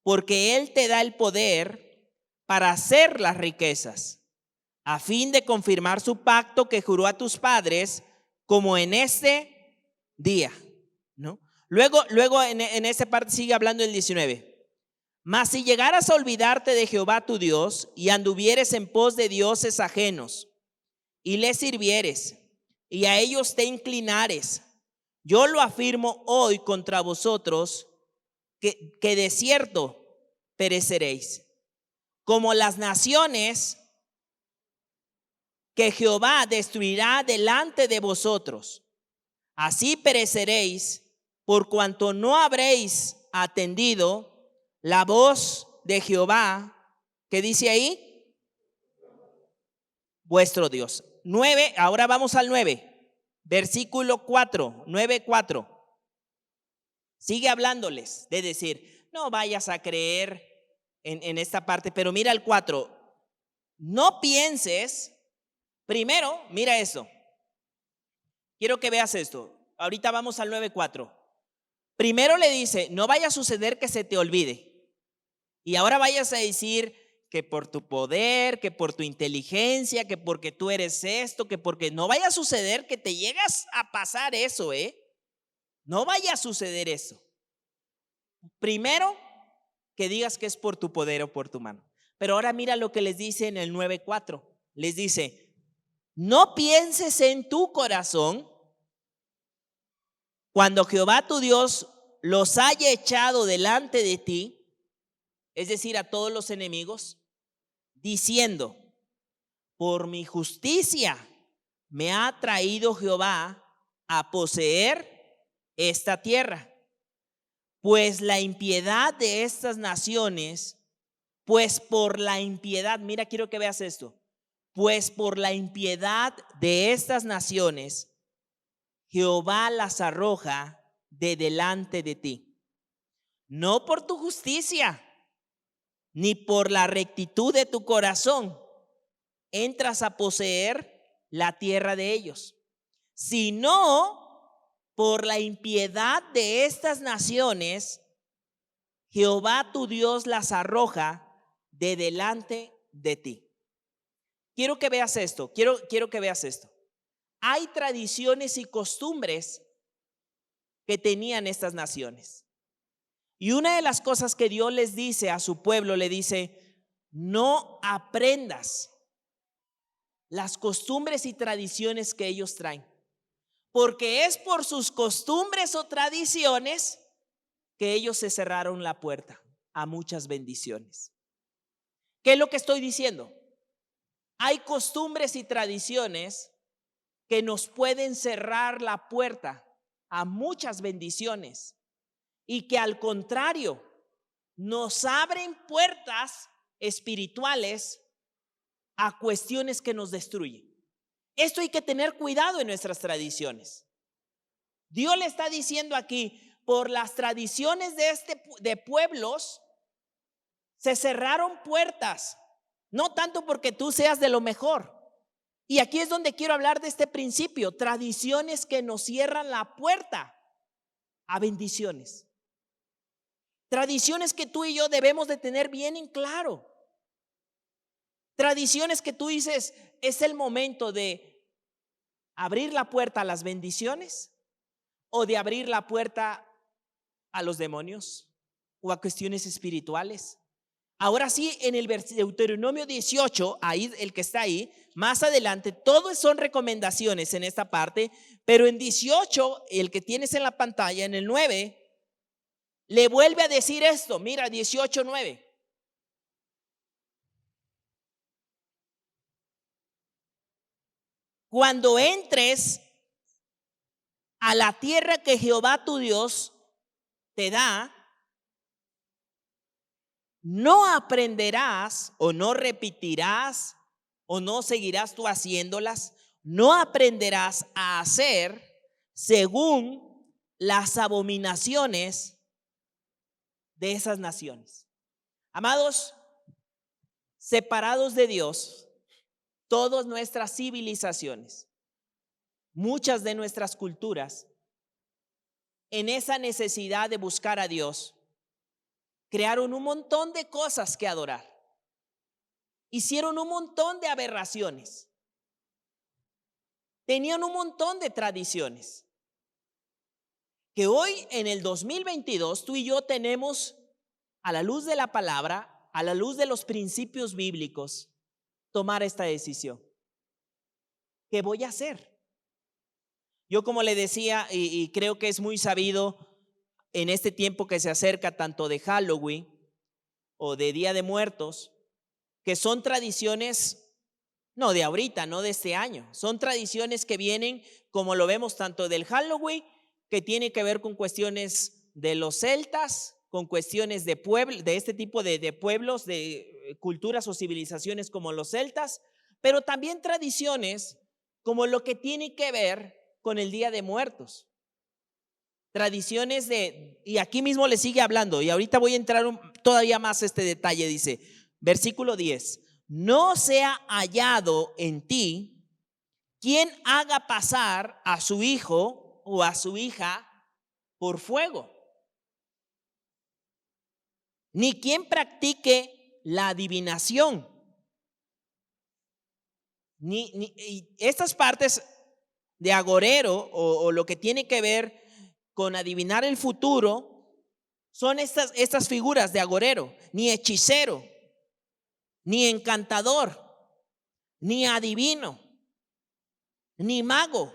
porque Él te da el poder para hacer las riquezas, a fin de confirmar su pacto que juró a tus padres, como en este día, ¿no? Luego en esa parte sigue hablando el 19. Mas si llegaras a olvidarte de Jehová tu Dios y anduvieres en pos de dioses ajenos y les sirvieres y a ellos te inclinares, yo lo afirmo hoy contra vosotros que de cierto pereceréis, como las naciones que Jehová destruirá delante de vosotros. Así pereceréis por cuanto no habréis atendido la voz de Jehová. ¿Qué dice ahí? Vuestro Dios. 9, ahora vamos al 9, versículo 4, 9:4. Sigue hablándoles de decir, no vayas a creer en esta parte, pero mira el 4. No pienses, primero, mira eso. Quiero que veas esto. Ahorita vamos al 9:4. Primero le dice, no vaya a suceder que se te olvide. Y ahora vayas a decir que por tu poder, que por tu inteligencia, que porque tú eres esto, que porque no vaya a suceder que te llegas a pasar eso, No vaya a suceder eso. Primero, que digas que es por tu poder o por tu mano. Pero ahora mira lo que les dice en el 9:4. Les dice, no pienses en tu corazón cuando Jehová tu Dios los haya echado delante de ti, es decir, a todos los enemigos, diciendo, por mi justicia me ha traído Jehová a poseer esta tierra. Pues la impiedad de estas naciones, pues por la impiedad, mira, quiero que veas esto. Pues por la impiedad de estas naciones, Jehová las arroja de delante de ti. no por tu justicia, ni por la rectitud de tu corazón, entras a poseer la tierra de ellos, sino por la impiedad de estas naciones, Jehová tu Dios las arroja de delante de ti. Quiero que veas esto, quiero que veas esto. Hay tradiciones y costumbres que tenían estas naciones. Y una de las cosas que Dios les dice a su pueblo, le dice, no aprendas las costumbres y tradiciones que ellos traen, porque es por sus costumbres o tradiciones que ellos se cerraron la puerta a muchas bendiciones. ¿Qué es lo que estoy diciendo? Hay costumbres y tradiciones que nos pueden cerrar la puerta a muchas bendiciones y que al contrario nos abren puertas espirituales a cuestiones que nos destruyen. Esto hay que tener cuidado en nuestras tradiciones. Dios le está diciendo aquí, por las tradiciones de pueblos se cerraron puertas, no tanto porque tú seas de lo mejor. Y aquí es donde quiero hablar de este principio, tradiciones que nos cierran la puerta a bendiciones. Tradiciones que tú y yo debemos de tener bien en claro. Tradiciones que tú dices, es el momento de abrir la puerta a las bendiciones o de abrir la puerta a los demonios o a cuestiones espirituales. Ahora sí, en el Deuteronomio 18, ahí el que está ahí, más adelante, todos son recomendaciones en esta parte, pero en 18, el que tienes en la pantalla, en el 9, le vuelve a decir esto. Mira, 18:9. Cuando entres a la tierra que Jehová tu Dios te da, no aprenderás o no repetirás o no seguirás tú haciéndolas, no aprenderás a hacer según las abominaciones de esas naciones. Amados, separados de Dios, todas nuestras civilizaciones, muchas de nuestras culturas, en esa necesidad de buscar a Dios, crearon un montón de cosas que adorar. Hicieron un montón de aberraciones. Tenían un montón de tradiciones. Que hoy en el 2022 tú y yo tenemos, a la luz de la palabra, a la luz de los principios bíblicos, tomar esta decisión. ¿Qué voy a hacer? Yo, como le decía, y creo que es muy sabido en este tiempo que se acerca, tanto de Halloween o de Día de Muertos, que son tradiciones, no de ahorita, no de este año, son tradiciones que vienen, como lo vemos tanto del Halloween, que tiene que ver con cuestiones de los celtas, con cuestiones de pueblo, de este tipo de pueblos, de culturas o civilizaciones como los celtas, pero también tradiciones como lo que tiene que ver con el Día de Muertos. Tradiciones y aquí mismo le sigue hablando, y ahorita voy a entrar todavía más a este detalle. Dice, versículo 10, no sea hallado en ti quien haga pasar a su hijo o a su hija por fuego, ni quien practique la adivinación. Y estas partes de agorero o lo que tiene que ver con adivinar el futuro son estas figuras de agorero, ni hechicero, ni encantador, ni adivino, ni mago.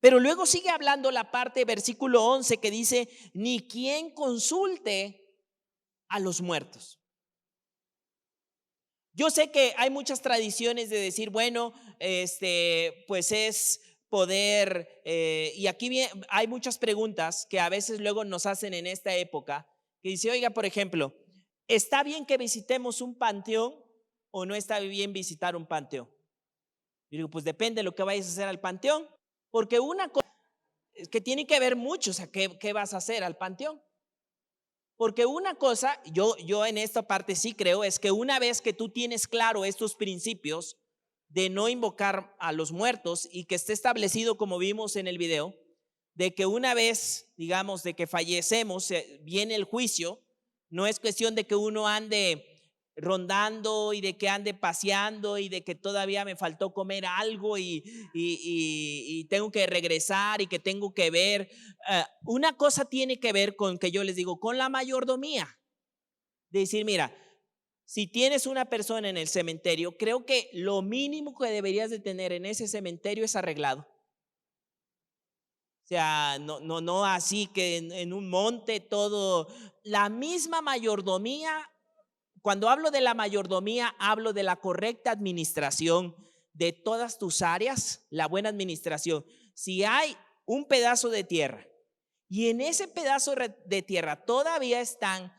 Pero luego sigue hablando la parte, versículo 11, que dice, ni quien consulte a los muertos. Yo sé que hay muchas tradiciones de decir, bueno, pues es poder, y aquí hay muchas preguntas que a veces luego nos hacen en esta época, que dice, oiga, por ejemplo, ¿está bien que visitemos un panteón o no está bien visitar un panteón? Yo digo, pues depende de lo que vayas a hacer al panteón, porque una cosa, es que tiene que ver mucho, o sea, ¿qué vas a hacer al panteón? Porque una cosa, yo en esta parte sí creo, es que una vez que tú tienes claro estos principios de no invocar a los muertos y que esté establecido, como vimos en el video, de que una vez, digamos, de que fallecemos, viene el juicio, no es cuestión de que uno ande rondando y de que ande paseando y de que todavía me faltó comer algo y tengo que regresar y que tengo que ver. Una cosa tiene que ver con que yo les digo, con la mayordomía. De decir, mira, si tienes una persona en el cementerio, creo que lo mínimo que deberías de tener en ese cementerio es arreglado. O sea, no así que en un monte todo. La misma mayordomía. Cuando hablo de la mayordomía, hablo de la correcta administración de todas tus áreas, la buena administración. Si hay un pedazo de tierra y en ese pedazo de tierra todavía están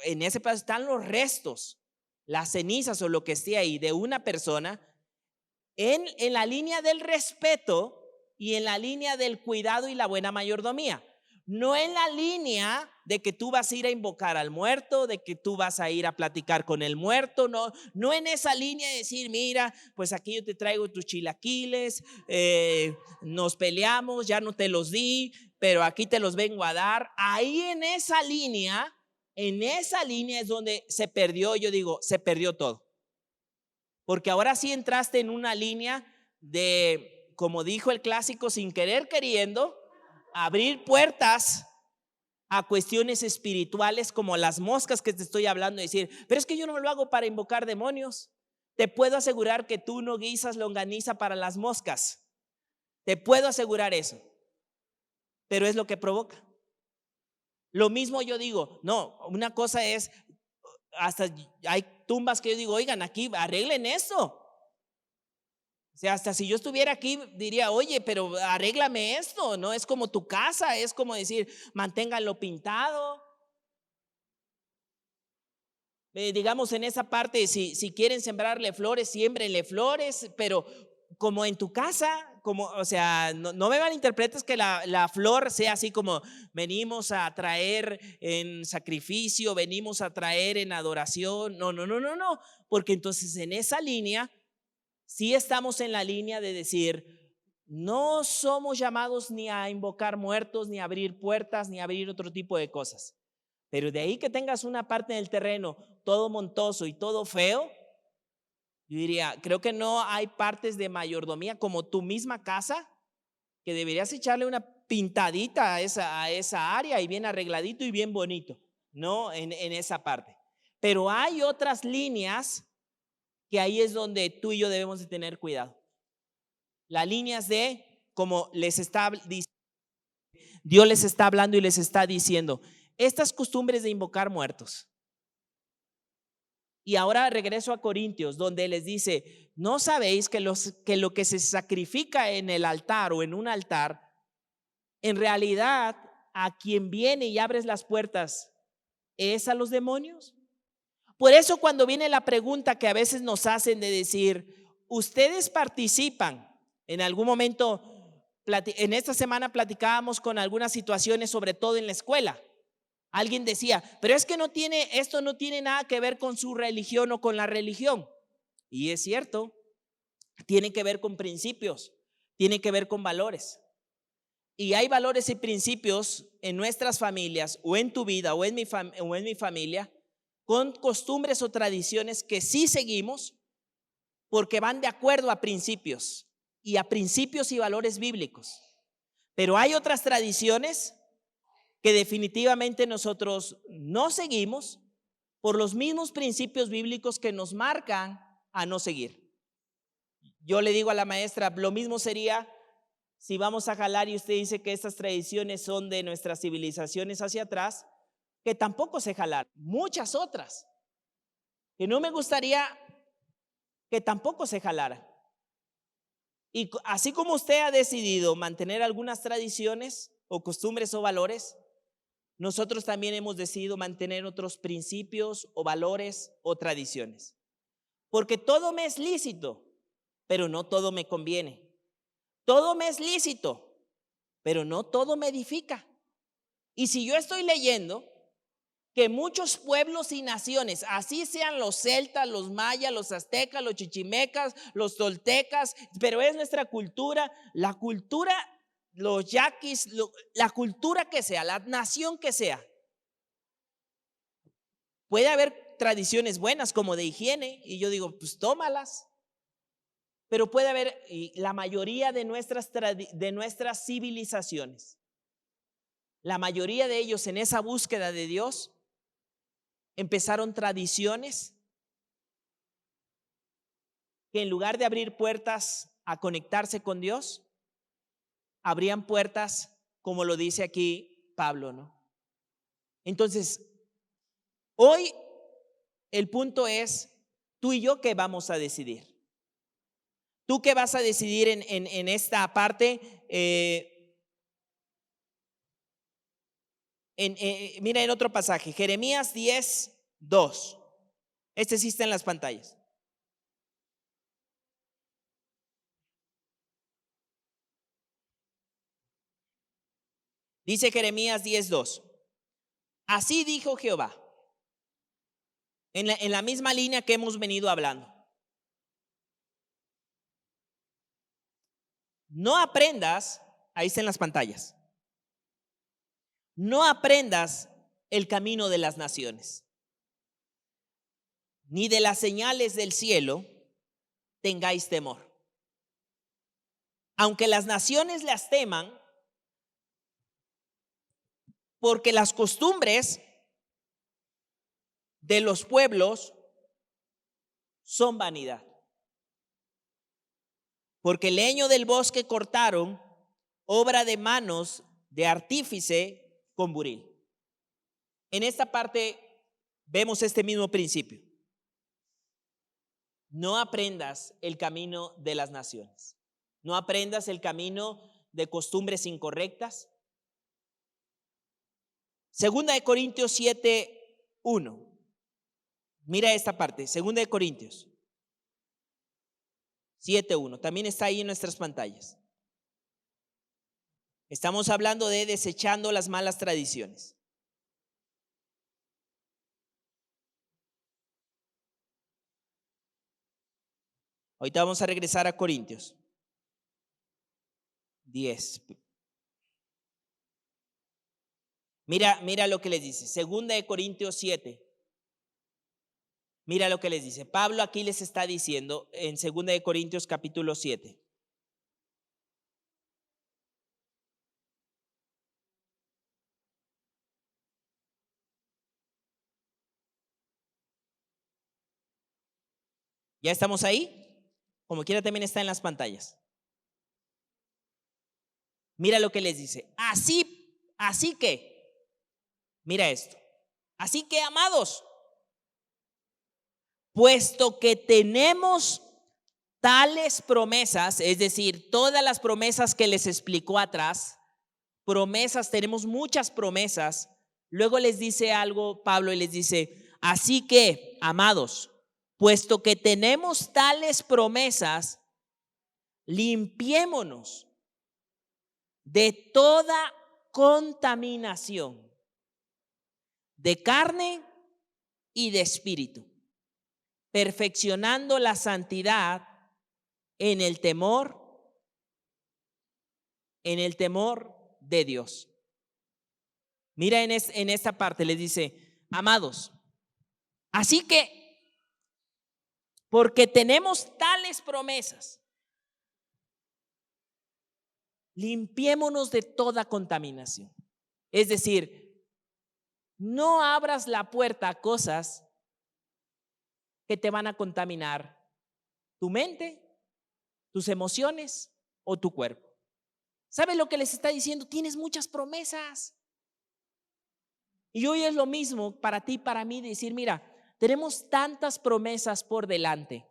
en ese pedazo están los restos, las cenizas o lo que esté ahí de una persona, en la línea del respeto y en la línea del cuidado y la buena mayordomía. No en la línea de que tú vas a ir a invocar al muerto, de que tú vas a ir a platicar con el muerto, no en esa línea de decir, mira, pues aquí yo te traigo tus chilaquiles, nos peleamos, ya no te los di, pero aquí te los vengo a dar. Ahí en esa línea es donde se perdió, yo digo, se perdió todo. Porque ahora sí entraste en una línea de, como dijo el clásico, sin querer queriendo, abrir puertas a cuestiones espirituales como las moscas que te estoy hablando, y decir, pero es que yo no lo hago para invocar demonios. Te puedo asegurar que tú no guisas longaniza para las moscas. Te puedo asegurar eso. Pero es lo que provoca. Lo mismo yo digo, no, una cosa es, hasta hay tumbas que yo digo, oigan, aquí arreglen esto. O sea, hasta si yo estuviera aquí diría, oye, pero arréglame esto, no es como tu casa, es como decir, manténganlo pintado. Digamos en esa parte, si quieren sembrarle flores, siémbrenle flores, pero como en tu casa, como, o sea, no me malinterpretes que la flor sea así como venimos a traer en sacrificio, venimos a traer en adoración. No, porque entonces en esa línea sí estamos en la línea de decir, no somos llamados ni a invocar muertos, ni a abrir puertas, ni a abrir otro tipo de cosas. Pero de ahí que tengas una parte del terreno todo montoso y todo feo, yo diría, creo que no hay partes de mayordomía como tu misma casa, que deberías echarle una pintadita a esa área y bien arregladito y bien bonito, no en esa parte. Pero hay otras líneas que ahí es donde tú y yo debemos de tener cuidado. Las líneas de, como les está diciendo, Dios les está hablando y les está diciendo, estas costumbres de invocar muertos. Y ahora regreso a Corintios, donde les dice, ¿no sabéis que lo que se sacrifica en el altar o en un altar, en realidad a quien viene y abres las puertas es a los demonios? Por eso cuando viene la pregunta que a veces nos hacen de decir, ¿ustedes participan? En algún momento, en esta semana platicábamos con algunas situaciones, sobre todo en la escuela. Alguien decía, pero es que esto no tiene nada que ver con su religión o con la religión. Y es cierto, tiene que ver con principios, tiene que ver con valores. Y hay valores y principios en nuestras familias o en tu vida o en mi familia, con costumbres o tradiciones que sí seguimos porque van de acuerdo a principios y valores bíblicos. Pero hay otras tradiciones que definitivamente nosotros no seguimos por los mismos principios bíblicos que nos marcan a no seguir. Yo le digo a la maestra, lo mismo sería si vamos a jalar y usted dice que estas tradiciones son de nuestras civilizaciones hacia atrás, que tampoco se jalar, muchas otras, que no me gustaría que tampoco se jalara. Y así como usted ha decidido mantener algunas tradiciones o costumbres o valores, nosotros también hemos decidido mantener otros principios o valores o tradiciones. Porque todo me es lícito, pero no todo me conviene. Todo me es lícito, pero no todo me edifica. Y si yo estoy leyendo que muchos pueblos y naciones, así sean los celtas, los mayas, los aztecas, los chichimecas, los toltecas, pero es nuestra cultura, la cultura, los yaquis, la cultura que sea, la nación que sea. Puede haber tradiciones buenas como de higiene y yo digo, pues tómalas. Pero puede haber, y la mayoría de nuestras civilizaciones, la mayoría de ellos en esa búsqueda de Dios, empezaron tradiciones que en lugar de abrir puertas a conectarse con Dios, abrían puertas como lo dice aquí Pablo, ¿no? Entonces, hoy el punto es, tú y yo, ¿qué vamos a decidir? ¿Tú qué vas a decidir en esta parte? Mira en otro pasaje, Jeremías 10:2. Este sí está en las pantallas. Dice Jeremías 10:2. Así dijo Jehová, en la misma línea que hemos venido hablando. No aprendas, ahí está en las pantallas, no aprendas el camino de las naciones, ni de las señales del cielo tengáis temor. Aunque las naciones las teman, porque las costumbres de los pueblos son vanidad. Porque el leño del bosque cortaron, obra de manos de artífice con buril. En esta parte vemos este mismo principio. No aprendas el camino de las naciones. No aprendas el camino de costumbres incorrectas. Segunda de Corintios 7:1. Mira esta parte, Segunda de Corintios 7:1. También está ahí en nuestras pantallas. Estamos hablando de desechando las malas tradiciones. Ahorita vamos a regresar a Corintios 10. Mira lo que les dice. Segunda de Corintios 7. Mira lo que les dice. Pablo aquí les está diciendo en Segunda de Corintios capítulo 7. ¿Ya estamos ahí? Como quiera también está en las pantallas. Mira lo que les dice. Así que, mira esto. Así que, amados, puesto que tenemos tales promesas, es decir, todas las promesas que les explicó atrás, promesas, tenemos muchas promesas. Luego les dice algo Pablo y les dice, así que, amados, puesto que tenemos tales promesas, limpiémonos de toda contaminación de carne y de espíritu, perfeccionando la santidad en el temor de Dios. Mira en esta parte les dice, amados, así que porque tenemos tales promesas, limpiémonos de toda contaminación. Es decir, no abras la puerta a cosas que te van a contaminar tu mente, tus emociones o tu cuerpo. ¿Sabes lo que les está diciendo? Tienes muchas promesas. Y hoy es lo mismo para ti, para mí, decir, mira, tenemos tantas promesas por delante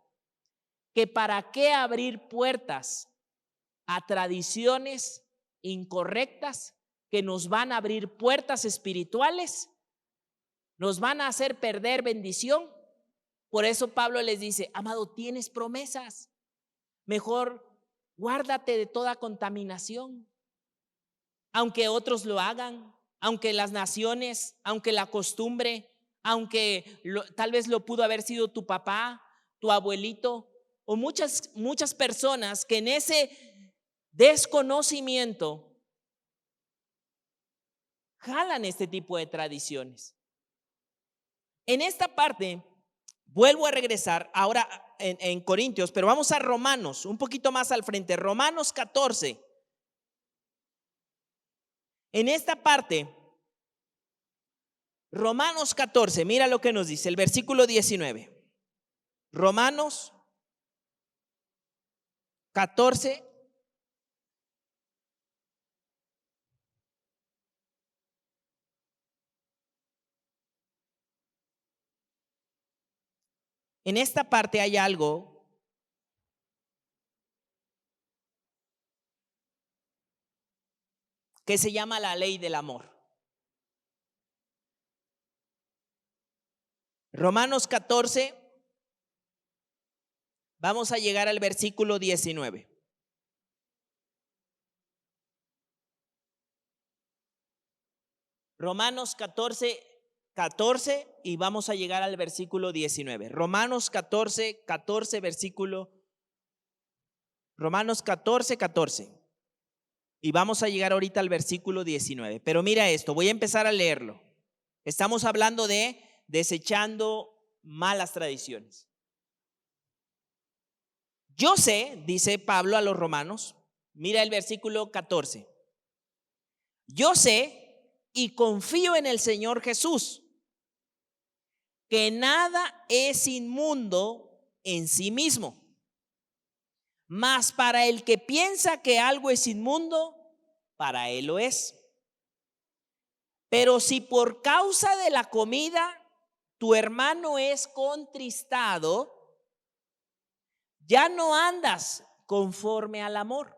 que para qué abrir puertas a tradiciones incorrectas que nos van a abrir puertas espirituales, nos van a hacer perder bendición. Por eso Pablo les dice, amado, tienes promesas, mejor guárdate de toda contaminación. aunque otros lo hagan, aunque las naciones, aunque la costumbre, aunque tal vez lo pudo haber sido tu papá, tu abuelito o muchas personas que en ese desconocimiento jalan este tipo de tradiciones. En esta parte, vuelvo a regresar ahora en Corintios, pero vamos a Romanos, un poquito más al frente, Romanos 14. En esta parte, Romanos 14, mira lo que nos dice el versículo 19. Romanos 14. En esta parte hay algo que se llama la ley del amor. Romanos 14, vamos a llegar al versículo 19. Romanos 14, 14 y vamos a llegar al versículo 19. Romanos 14, 14, versículo. Romanos 14, 14. Y vamos a llegar ahorita al versículo 19. Pero mira esto, voy a empezar a leerlo. Estamos hablando de desechando malas tradiciones. Yo sé, dice Pablo a los romanos, mira el versículo 14. Yo sé y confío en el Señor Jesús, que nada es inmundo en sí mismo. Mas para el que piensa que algo es inmundo, para él lo es. Pero si por causa de la comida tu hermano es contristado, ya no andas conforme al amor.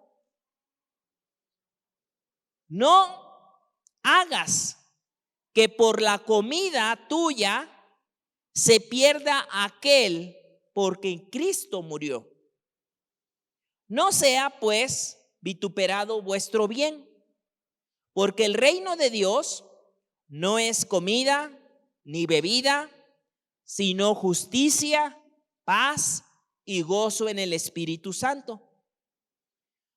No hagas que por la comida tuya se pierda aquel por quien Cristo murió. No sea pues vituperado vuestro bien, porque el reino de Dios no es comida ni bebida, sino justicia, paz y gozo en el Espíritu Santo.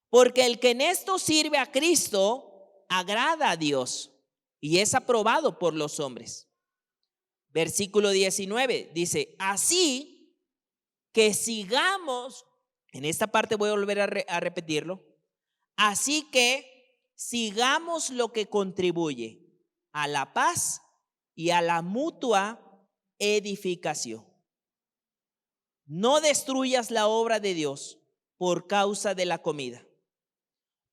Porque el que en esto sirve a Cristo agrada a Dios y es aprobado por los hombres. Versículo 19 dice, así que sigamos, en esta parte voy a volver a repetirlo, así que sigamos lo que contribuye a la paz y a la mutua edificación. No destruyas la obra de Dios por causa de la comida.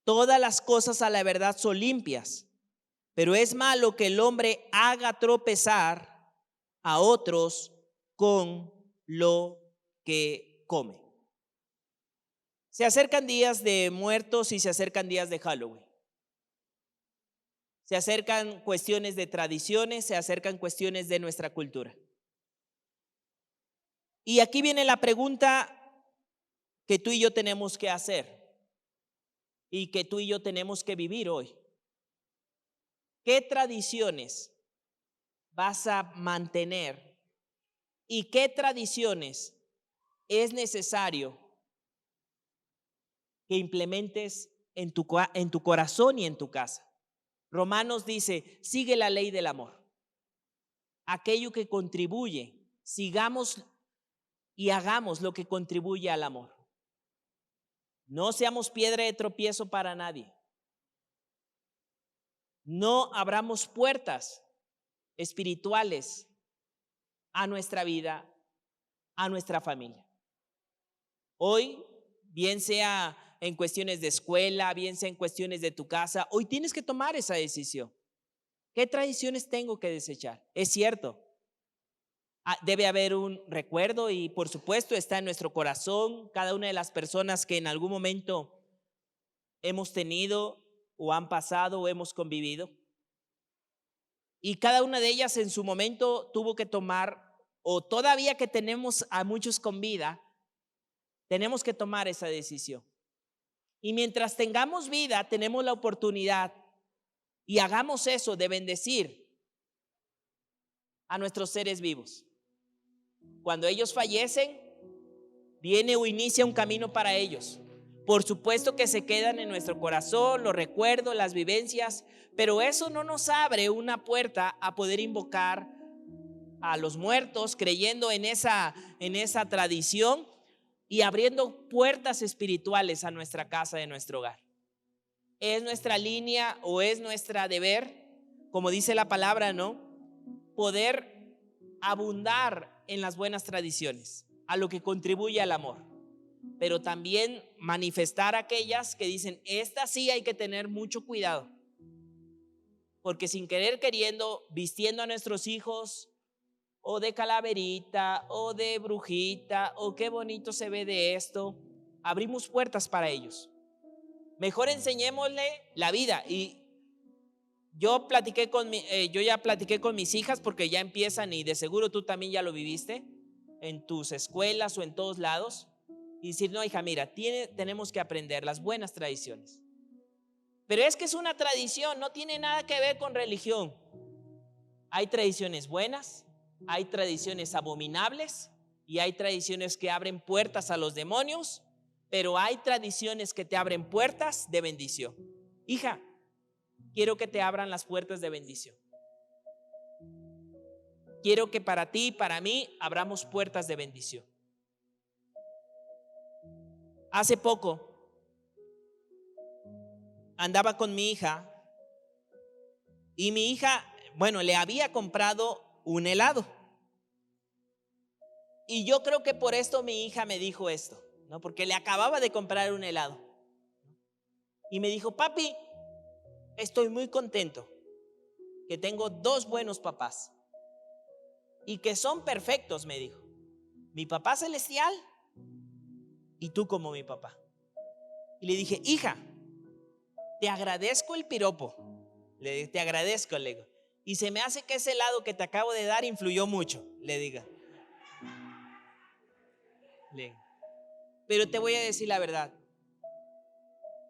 Todas las cosas a la verdad son limpias, pero es malo que el hombre haga tropezar a otros con lo que come. Se acercan días de muertos y se acercan días de Halloween. Se acercan cuestiones de tradiciones, se acercan cuestiones de nuestra cultura. Y aquí viene la pregunta que tú y yo tenemos que hacer y que tú y yo tenemos que vivir hoy. ¿Qué tradiciones vas a mantener y qué tradiciones es necesario que implementes en tu corazón y en tu casa? Romanos dice, sigue la ley del amor. Aquello que contribuye, sigamos y hagamos lo que contribuye al amor. No seamos piedra de tropiezo para nadie. No abramos puertas espirituales a nuestra vida, a nuestra familia. Hoy, bien sea en cuestiones de escuela, bien sea en cuestiones de tu casa, hoy tienes que tomar esa decisión. ¿Qué tradiciones tengo que desechar? Es cierto, debe haber un recuerdo y por supuesto está en nuestro corazón cada una de las personas que en algún momento hemos tenido o han pasado o hemos convivido. Y cada una de ellas en su momento tuvo que tomar, o todavía que tenemos a muchos con vida, tenemos que tomar esa decisión. Y mientras tengamos vida, tenemos la oportunidad Y hagamos eso de bendecir a nuestros seres vivos. Cuando ellos fallecen, viene o inicia un camino para ellos. Por supuesto que se quedan en nuestro corazón los recuerdos, las vivencias, pero eso no nos abre una puerta a poder invocar a los muertos, creyendo en esa tradición y abriendo puertas espirituales a nuestra casa, de nuestro hogar. Es nuestra línea o es nuestra deber, como dice la palabra, ¿no? Poder abundar en las buenas tradiciones, a lo que contribuye al amor, pero también manifestar aquellas que dicen, esta sí hay que tener mucho cuidado, porque sin querer queriendo, vistiendo a nuestros hijos o de calaverita o de brujita o qué bonito se ve de esto, abrimos puertas para ellos. Mejor enseñémosle la vida. Y yo ya platiqué con mis hijas, porque ya empiezan, y de seguro tú también ya lo viviste en tus escuelas o en todos lados, y decir, no, hija, mira, tenemos que aprender las buenas tradiciones. Pero es que es una tradición, no tiene nada que ver con religión. Hay tradiciones buenas, hay tradiciones abominables y hay tradiciones que abren puertas a los demonios, pero hay tradiciones que te abren puertas de bendición. Hija, quiero que te abran las puertas de bendición. Quiero que para ti y para mí abramos puertas de bendición. Hace poco andaba con mi hija y mi hija, le había comprado un helado. Y yo creo que por esto mi hija me dijo esto, ¿no? Porque le acababa de comprar un helado. Y me dijo, papi, estoy muy contento que tengo 2 buenos papás y que son perfectos, me dijo. Mi papá celestial y tú como mi papá. Y le dije, hija, te agradezco el piropo. Le dije, te agradezco, le digo. Y se me hace que ese helado que te acabo de dar influyó mucho, le diga. Pero te voy a decir la verdad.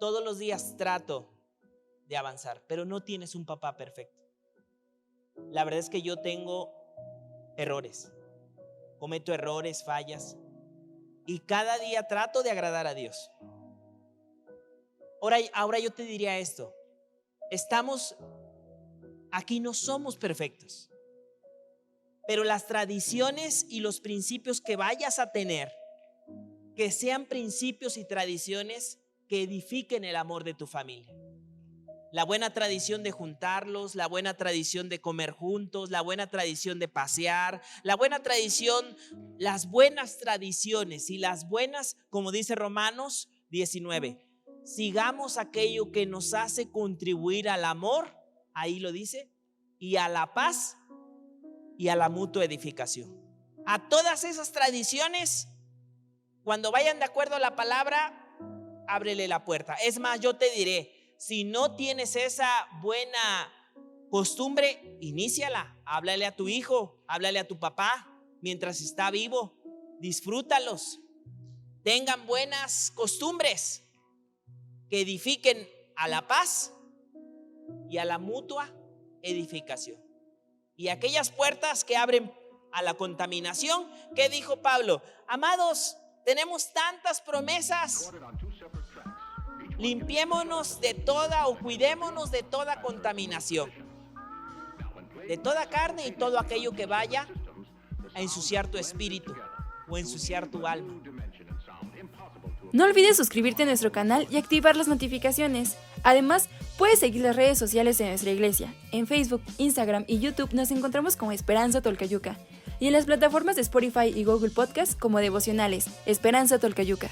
Todos los días trato de avanzar, pero no tienes un papá perfecto. La verdad es que yo tengo errores, cometo errores, fallas, y cada día trato de agradar a Dios. Ahora yo te diría esto: aquí no somos perfectos, pero las tradiciones y los principios que vayas a tener, que sean principios y tradiciones que edifiquen el amor de tu familia. La buena tradición de juntarlos, la buena tradición de comer juntos, la buena tradición de pasear, la buena tradición, las buenas tradiciones y las buenas, como dice Romanos 19, sigamos aquello que nos hace contribuir al amor, ahí lo dice, y a la paz y a la mutua edificación. A todas esas tradiciones, cuando vayan de acuerdo a la palabra, ábrele la puerta. Es más, yo te diré, si no tienes esa buena costumbre, iníciala. Háblale a tu hijo, háblale a tu papá mientras está vivo. Disfrútalos. Tengan buenas costumbres que edifiquen a la paz y a la mutua edificación. Y aquellas puertas que abren a la contaminación, ¿qué dijo Pablo? Amados, tenemos tantas promesas. Limpiémonos de toda o cuidémonos de toda contaminación, de toda carne y todo aquello que vaya a ensuciar tu espíritu o ensuciar tu alma. No olvides suscribirte a nuestro canal y activar las notificaciones. Además, puedes seguir las redes sociales de nuestra iglesia. En Facebook, Instagram y YouTube nos encontramos como Esperanza Tolcayuca y en las plataformas de Spotify y Google Podcast como Devocionales Esperanza Tolcayuca.